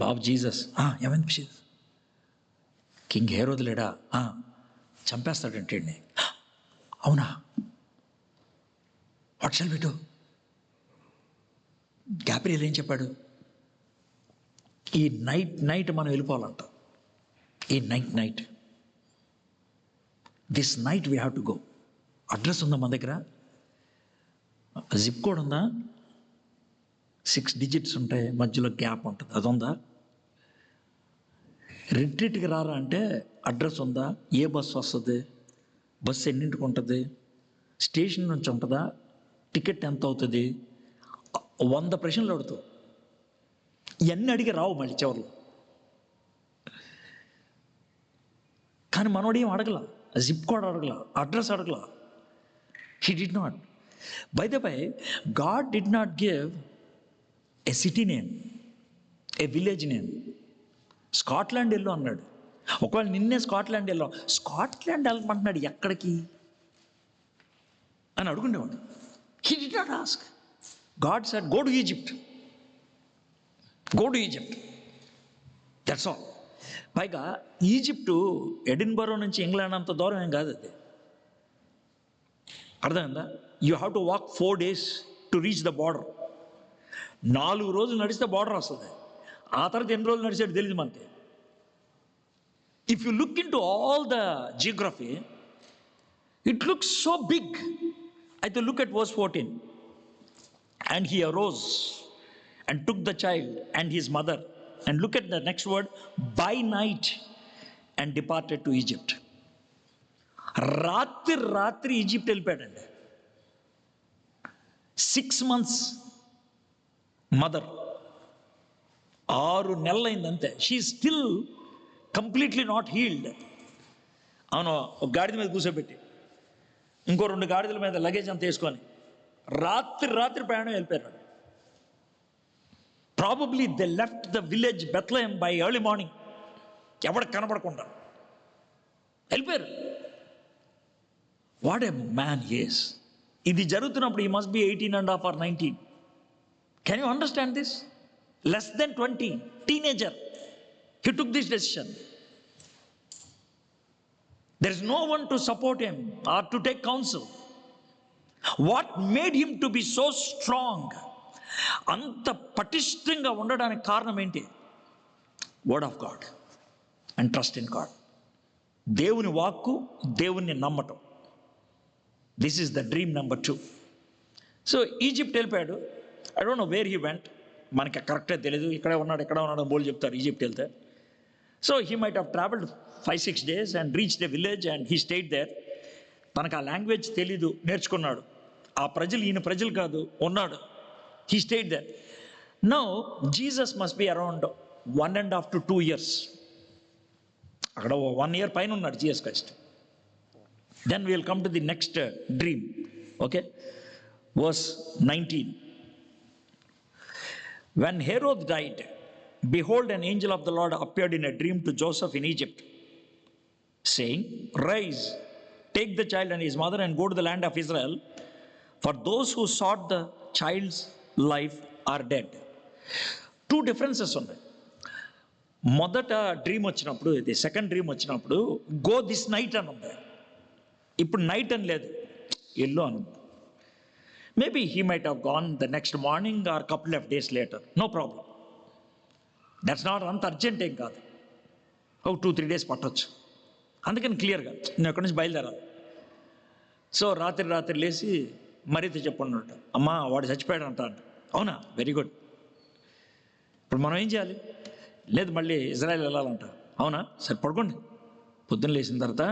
బాబు జీసస్. ఏమైంది? కింగ్ హేరోదు లేడా? చంపేస్తాడంటే. అవునా? What shall we do? Gabriel ఏం చెప్పాడు? ఈ నైట్ మనం వెళ్ళిపోవాలంట. ఈ night this night we have to go. Address ఉందా మన దగ్గర? జిప్ కోడ్ ఉందా? 6 digits ఉంటాయి, మధ్యలో గ్యాప్ ఉంటుంది, అది ఉందా? రిట్రీట్కి రారా అంటే అడ్రస్ ఉందా? ఏ బస్సు వస్తుంది? బస్సు ఎన్నింటికి ఉంటుంది? స్టేషన్ నుంచి ఉంటుందా? టికెట్ ఎంత అవుతుంది? 100 ప్రశ్నలు అడుగుతావు. ఇవన్నీ అడిగి రావు మళ్ళీ చివరిలో. కానీ మనోడు ఏం అడగల, జిప్ కోడ్ అడగల, అడ్రస్ అడగల. He did not. By the way, God did not give a city name, a village name. Scotland వెళ్ళు అన్నాడు. ఒకవేళ నిన్నే స్కాట్లాండ్ వెళ్ళాం, స్కాట్లాండ్ వెళ్ళమంటున్నాడు ఎక్కడికి అని అడుగుండేవాడు. He did not ask. God said, go to Egypt. Go to Egypt. That's all. పైగా ఈజిప్టు ఎడిన్బరో నుంచి ఇంగ్లాండ్ అంత దూరం ఏం కాదు అది. అర్థమైందా? You have to walk 4 days to reach the border. 4 రోజులు నడిస్తే బార్డర్ వస్తుంది. ఆ తర్వాత ఎన్ని రోజులు నడిచాడు తెలియదు మనకి. If you look in to all the geography, it looks so big. అయితే look at verse 14. And he arose and took the child and his mother, and look at the next word, by night, and departed to Egypt. రాత్రి ఈజిప్ట్ వెళ్ళిపోయాడండి. 6 months మదర్, 6 నెలలు అయిందంతే. She still completely not healed. అవును, ఒక గాడిద మీద కూర్చోబెట్టి ఇంకో 2 గాడిదల మీద లగేజ్ అంతా వేసుకొని రాత్రి ప్రయాణం వెళ్ళిపోయారు. Probably they left the village Bethlehem by early morning. ఎవరికి కనపడకుండా వెళ్ళిపోయారు. What a man he's. ఇది జరుగుతున్నప్పుడు he must be 18.5 or 19. Can you understand this? Less than 20, teenager. He took this decision. There is no one to support him or to take counsel. What made him to be so strong? అంత పటిష్టంగా ఉండడానికి కారణం ఏంటి? Word of God and trust in God. దేవుని వాక్కు, దేవుణ్ణి నమ్మటం. This is the dream number 2. So Egypt వెళ్ళిపోయాడు. I don't know where he went. మనకి కరెక్టే తెలియదు. ఇక్కడే ఉన్నాడు బోల్ చెప్తారు ఈజిప్ట్ వెళ్తే. So he might have travelled 5-6 days and reach the village and he stayed there. తనకు ఆ లాంగ్వేజ్ తెలీదు, నేర్చుకున్నాడు. ఆ ప్రజలు ఈయన ప్రజలు కాదు, ఉన్నాడు. He stayed there. Now Jesus must be around 1.5 to 2 years. అక్కడ 1 year పైన ఉన్నాడు Jesus Christ. Then we'll come to the next dream. Okay, verse 19. When Herod died, behold, an angel of the Lord appeared in a dream to Joseph in Egypt, saying, rise, take the child and his mother and go to the land of Israel, for those who sought the child's life are dead. 2 differences ఉన్నాయి. మొదట డ్రీమ్ వచ్చినప్పుడు, ఇది సెకండ్ డ్రీమ్ వచ్చినప్పుడు గో దిస్ నైట్ అని ఉంది. ఇప్పుడు నైట్ అని లేదు, ఎల్లో అని ఉంది. Maybe he might have gone the next morning or couple of days later, no problem. That's not అంత అర్జెంట్ ఏం కాదు. ఒక 2-3 days పట్టొచ్చు. అందుకని క్లియర్గా నేను అక్కడి నుంచి బయలుదేరాలి. సో రాత్రి లేచి మరీతో చెప్పుకున్నట్టు, అమ్మా వాడు చచ్చిపోయాడు అంట. అవునా, వెరీ గుడ్. ఇప్పుడు మనం ఏం చేయాలి? లేదు, మళ్ళీ ఇజ్రాయెల్ వెళ్ళాలంట. అవునా, సరే పడుకోండి. పొద్దున్న లేచిన తర్వాత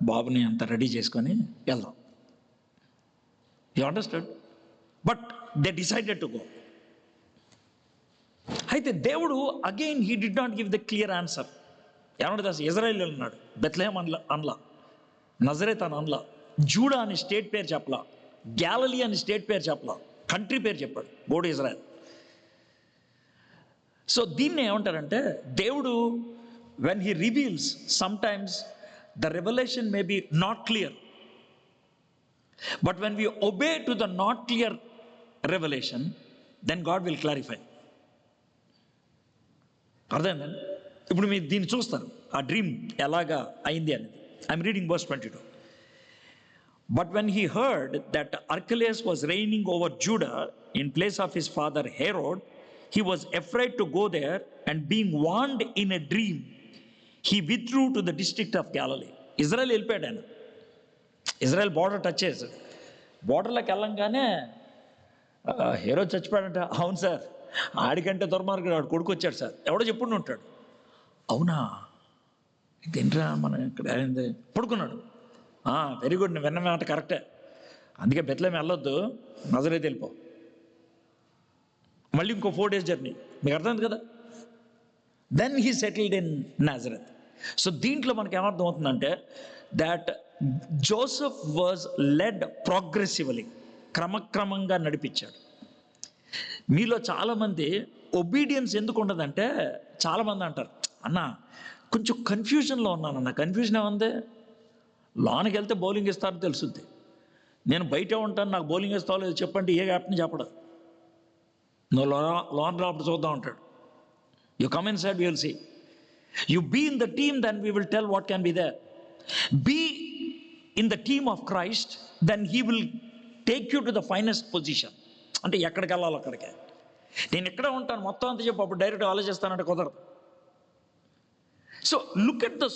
బాబుని అంతా రెడీ చేసుకొని వెళ్దాం. You understand? But they decided to go. అయితే దేవుడు again he did not give the clear answer. ఏమంటే అసలు ఇజ్రాయెల్ అన్నాడు, బెత్లెహేమ్ అనలా, నజరేత్ అని అనలా, జూడా అని స్టేట్ పేరు చెప్పలా, గ్యాలలీ అని స్టేట్ పేరు చెప్పలా, కంట్రీ పేరు చెప్పాడు, గో టు ఇజ్రాయెల్. సో దీన్ని ఏమంటారంటే, దేవుడు when he reveals, sometimes the revelation may be not clear, but when we obey to the not clear revelation, then God will clarify. అర్థమైందండి? ఇప్పుడు మీరు దీన్ని చూస్తారు, ఆ డ్రీమ్ ఎలాగా అయింది అనేది. I'm reading verse 22. But when he heard that Archelaus was reigning over Judah in place of his father Herod, he was afraid to go there, and being warned in a dream, he withdrew to the district of Galilee. Israel వెళ్ళిపోయాడు ఆయన. ఇజ్రాయెల్ బార్డర్ టచ్ చేశాడు. బార్డర్లోకి వెళ్ళంగానే హేరోద్ చచ్చిపోయాడంట. అవును సార్, ఆడికంటే దుర్మార్గుడు ఆడు కొడుకు వచ్చాడు సార్, ఎవడో చెప్పుండి ఉంటాడు. అవునా, ఇదేంట్రా మనం ఇక్కడ అయింది, పడుకున్నాడు. వెరీ గుడ్, నేను విన్న మాట కరెక్టే. అందుకే బెత్లెహేమ్ వెళ్ళొద్దు, నజరేత్ వెళ్ళిపో. మళ్ళీ ఇంకో 4 days జర్నీ. మీకు అర్థమైంది కదా? Then he settled in Nazareth. So దీంట్లో మనకి ఏమర్థం అవుతుందంటే, that Joseph was led progressively. క్రమక్రమంగా నడిపించాడు. మీలో చాలామంది ఒబీడియన్స్ ఎందుకు ఉండదంటే, చాలామంది అంటారు, అన్న కొంచెం కన్ఫ్యూజన్లో ఉన్నానన్న. కన్ఫ్యూజన్ ఏముంది? లోనకి వెళ్తే బౌలింగ్ ఇస్తారని తెలుసుద్ది. నేను బయటే ఉంటాను, నాకు బౌలింగ్ ఇస్తావో లేదో చెప్పండి, ఏ క్యాప్టెన్ చెప్పడు. నువ్వు లోన్ రాప్పుడు చూద్దాం అంటాడు. You come inside, we will see. You be in the team, then we will tell what can be there. Be in the team of Christ, then he will take you to the finest position. అంటే ఎక్కడికి వెళ్ళాలి అక్కడికే. నేను ఎక్కడ ఉంటాను మొత్తం అంతా చెప్పు, అప్పుడు డైరెక్ట్గా ఆలోచిస్తానంటే కుదరదు. So look at the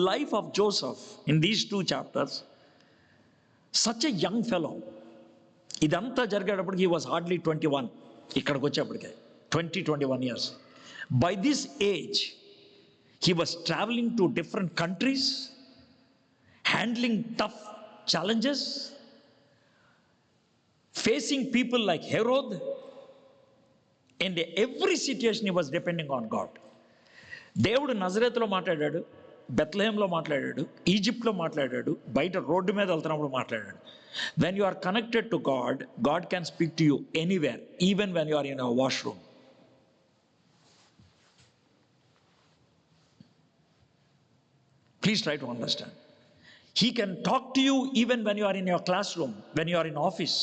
life of Joseph in these 2 chapters. Such a young fellow. ఇదంతా జరిగేటప్పటికి హీ వాజ్ హార్డ్లీ 21. ఇక్కడికి వచ్చేప్పటికే 21 years. By this age he was travelling to different countries, handling tough challenges, facing people like Herod. In every situation he was depending on God. దేవుడు నజరేతులో మాట్లాడాడు, బెత్లెహేంలో మాట్లాడాడు, ఈజిప్ట్లో మాట్లాడాడు, బయట రోడ్డు మీద వెళ్తున్నప్పుడు మాట్లాడాడు. When you are connected to God, God can speak to you anywhere, even when you are in a washroom. Please try to understand. He can talk to you even when you are in your classroom, when you are in office.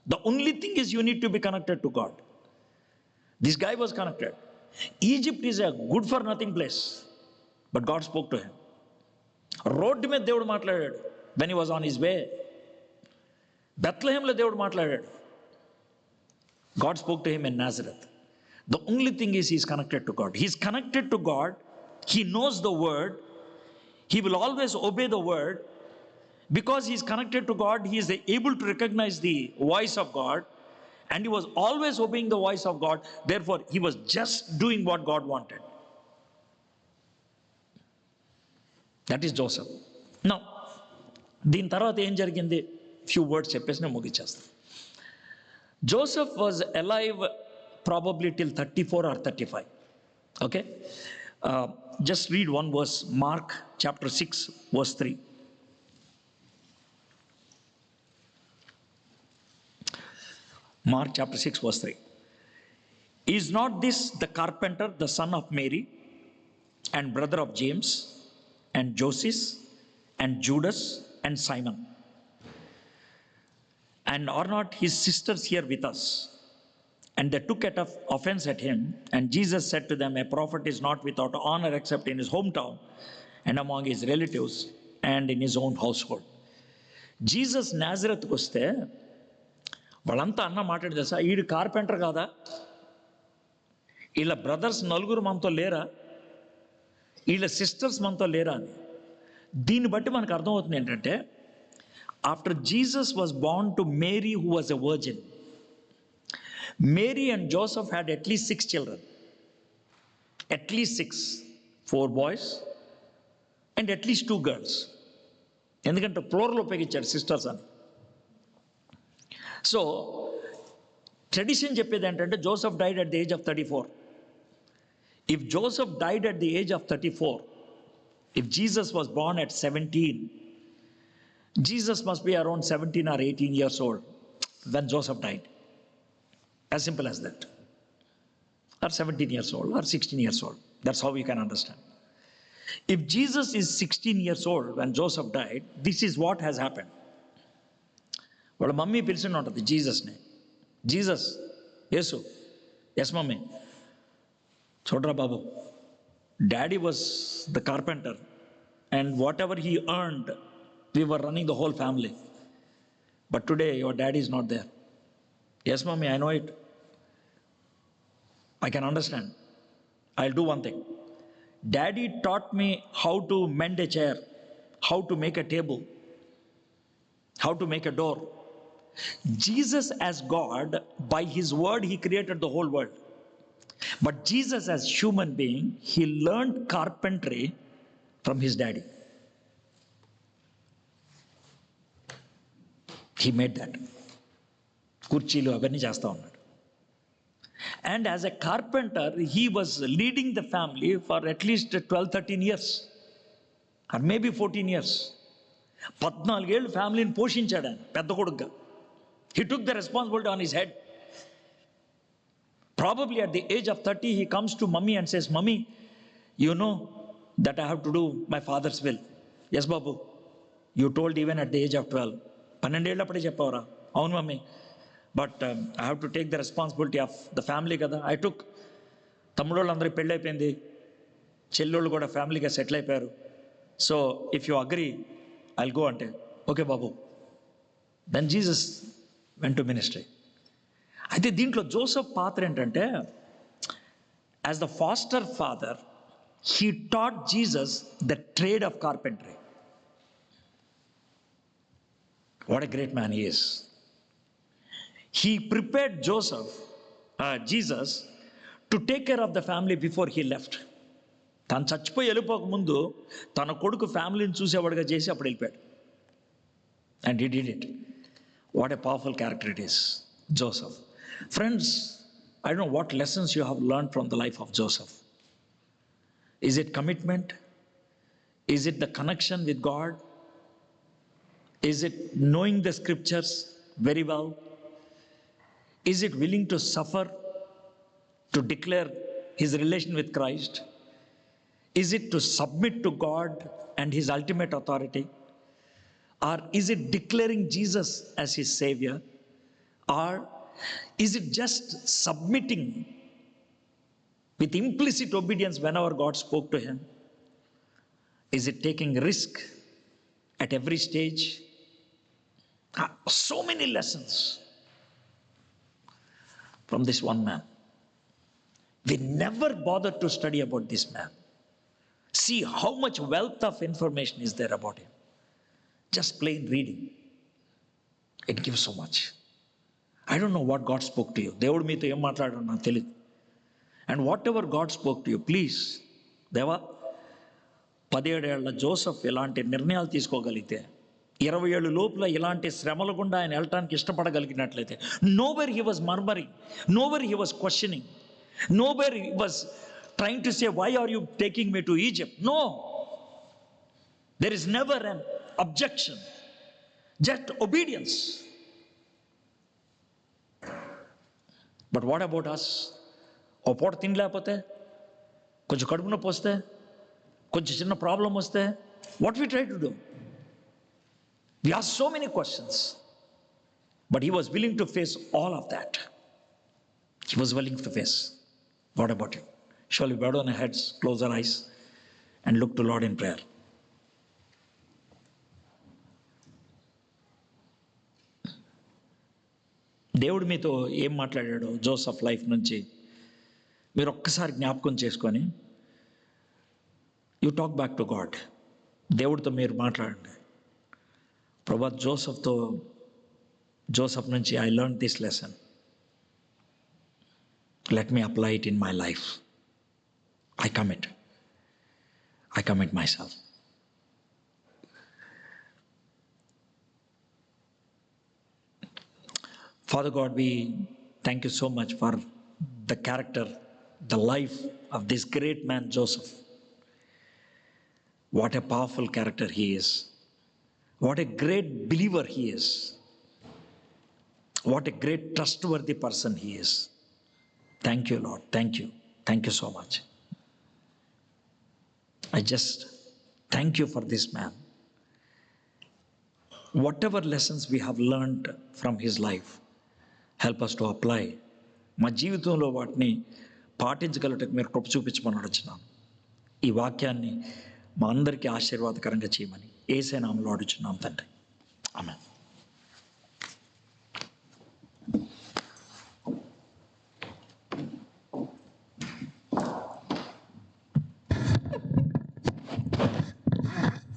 The only thing is you need to be connected to God. This guy was connected. Egypt is a good for nothing place, but God spoke to him. Road మీద దేవుడు మాట్లాడాడు when he was on his way. బెత్లెహేంలో దేవుడు మాట్లాడాడు. God spoke to him in Nazareth. The only thing is he is connected to God. He is connected to God. He knows the word. He will always obey the word. Because he is connected to God, he is able to recognize the voice of God, and he was always obeying the voice of God. Therefore, he was just doing what God wanted. That is Joseph. Now, దీని తర్వాత ఏం జరిగింది? ఫ్యూ వర్డ్స్ చెప్పేసి నేను ముగించేస్తాను. Joseph was alive probably till 34 or 35. Okay? Just read one verse, Mark chapter 6, verse 3. Mark chapter 6, verse 3. Is not this the carpenter, the son of Mary, and brother of James, and Joseph, and Judas, and Simon? And are not his sisters here with us? And they took offense at him. And Jesus said to them, a prophet is not without honor except in his hometown, and among his relatives, and in his own household. Jesus నాజరేత్కి వస్తే వాళ్ళంతా అన్న మాట్లాడి తెలుసా, ఈడు కార్పెంటర్ కాదా, వీళ్ళ బ్రదర్స్ నలుగురు మనతో లేరా, వీళ్ళ సిస్టర్స్ మనతో లేరా అని. దీన్ని బట్టి మనకు అర్థమవుతుంది ఏంటంటే, after Jesus was born to Mary who was a virgin, Mary and Joseph had at least 6 children. At least 6. 4 boys and at least 2 girls. ఎందుకంటే ప్లోరల్ ఉపయోగించాడు సిస్టర్స్ అని. సో ట్రెడిషన్ చెప్పేది ఏంటంటే Joseph died at the age of 34. If Joseph died at the age of 34, if Jesus was Born at 17, Jesus must be around 17 or 18 years old when Joseph died. As simple as that. Or 17 years old or 16 years old. That's how you can understand. If Jesus is 16 years old when Joseph died, this is what has happened. వాళ్ళ మమ్మీ పిలిచి ఉంటుంది జీసస్ని, జీసస్, యేసు, ఎస్ మమ్మీ, చూడరా బాబు, daddy was the carpenter and whatever he earned we were running the whole family, but today your daddy is not there. Yes, mommy, I know it. I can understand. I'll do one thing. Daddy taught me how to mend a chair, how to make a table, how to make a door. Jesus as God, by his word, he created the whole world. But Jesus as human being, he learned carpentry from his daddy. He made that. కుర్చీలు అవన్నీ చేస్తూ ఉన్నాడు. And as a carpenter he was leading the family for at least 12-13 years or maybe 14 years. 14 ఏళ్ళు ఫ్యామిలీని పోషించాడు ఆయన పెద్ద కొడుకుగా. He took the responsibility on his head. Probably at the age of 30, he comes to mummy and says, "Mummy, you know that I have to do my father's will." "Yes, Babu. You told even at the age of 12. 12 ఏళ్ళప్పుడే చెప్పావురా." "అవును mummy, but I have to take the responsibility of the family కదా. I took." తమ్ముడోళ్ళు అందరికి పెళ్ళి అయిపోయింది, చెల్లెళ్ళు కూడా ఫ్యామిలీగా సెటిల్ అయిపోయారు. So if you agree I'll go అంటే, "ఓకే బాబు." Then Jesus went to ministry. అయితే దీంట్లో జోసెఫ్ పాత్ర ఏంటంటే, as the foster father, he taught Jesus the trade of carpentry. What a great man he is. He prepared Jesus to take care of the family before he left. తను చచ్చిపోయి వెళ్ళిపోక ముందు తన కొడుకు ఫ్యామిలీని చూసేవాడుగా చేసి అప్పుడు వెళ్ళిపోయాడు. And he did it. What a powerful character it is, Joseph. Friends, I don't know what lessons you have learned from the life of Joseph. Is it commitment? Is it the connection with God? Is it knowing the scriptures very well? Is it willing to suffer to declare his relation with Christ? Is it to submit to God and his ultimate authority? Or is it declaring Jesus as his Savior? Or is it just submitting with implicit obedience whenever God spoke to him? Is it taking risk at every stage? So many lessons from this one man. We never bothered to study about this man. See how much wealth of information is there about him. Just plain reading, it gives so much. I don't know what God spoke to you. దేవుడు మీతో ఏం మాట్లాడారో నాకు తెలియదు. And what ever God spoke to you, please, దేవా, 17 ఏళ్ల జోసెఫ్ ఇలాంటి నిర్ణయాలు తీసుకోగలిగితే, 20 ఏళ్ళు లోపల ఇలాంటి శ్రమల గుండా ఆయన వెళ్ళటానికి ఇష్టపడగలిగినట్లయితే, nowhere he was murmuring, nowhere he was questioning, nowhere he was trying to say, "Why are you taking me to Egypt?" No, there is never an objection, just obedience. But what about us? ఓ పూట తినలేకపోతే, కొంచెం కడుపు నొప్పి వస్తే, కొంచెం చిన్న ప్రాబ్లం వస్తే, what we try to do? We ask so many questions, but he was willing to face all of that. He was willing to face. What about you? Shall we bow down our heads, close our eyes, and look to Lord in prayer? దేవుడు మీతో ఏం మాట్లాడాడో జోసెఫ్ లైఫ్ నుంచి మీరు ఒక్కసారి జ్ఞాపకం చేసుకొని, you talk back to God. దేవుడితో మీరు మాట్లాడండి. ప్రభా, జోసెఫ్ నుంచి I learn this lesson. Let me apply it in my life. I commit myself. Father God, we thank you so much for the character, the life of this great man Joseph. What a powerful character he is. What a great believer he is. What a great trustworthy person he is. Thank you, Lord. Thank you. Thank you so much. I just thank you for this man. Whatever lessons we have learned from his life, help us to apply. మా జీవితంలో వాటిని పాటించగలటకు మీరు కృప చూపించమని అడుగుతున్నాను. ఈ వాక్యాన్ని మా అందరికీ ఆశీర్వాదకరంగా చేయమని యేసయ్య నామములో అడుగుతున్నాం తండ్రి. ఆమేన్.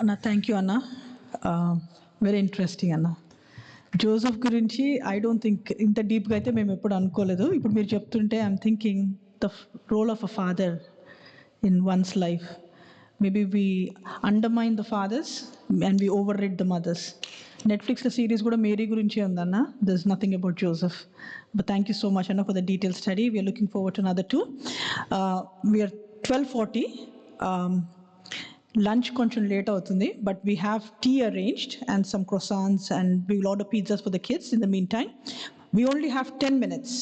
అన్న, థ్యాంక్ యూ అన్న. వెరీ ఇంట్రెస్టింగ్ అన్న. జోసెఫ్ గురించి ఐ డోంట్ థింక్ ఇంత డీప్గా అయితే మేము ఎప్పుడు అనుకోలేదు. ఇప్పుడు మీరు చెప్తుంటే I'm thinking the role of a father in one's life. Maybe we undermine the fathers and we overrate the mothers. నెట్ఫ్లిక్స్లో సిరీస్ కూడా మేరీ గురించే ఉందన్న. There is nothing about Joseph. But thank you so much అన్న for the detail study. We're looking forward to another 2. We're 12:40. Lunch కొంచెం లేట్ అవుతుంది, but we have tea arranged and some croissants and we will order pizzas for the kids in the meantime. We only have 10 minutes.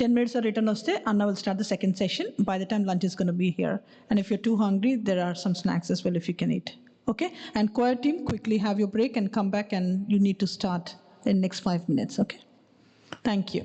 10 minutes of return hoste, Anna will start the second session. By the time lunch is going to be here. And if you're too hungry, there are some snacks as well if you can eat. Okay? And choir team, quickly have your break and come back, and you need to start in next 5 minutes. Okay? Thank you.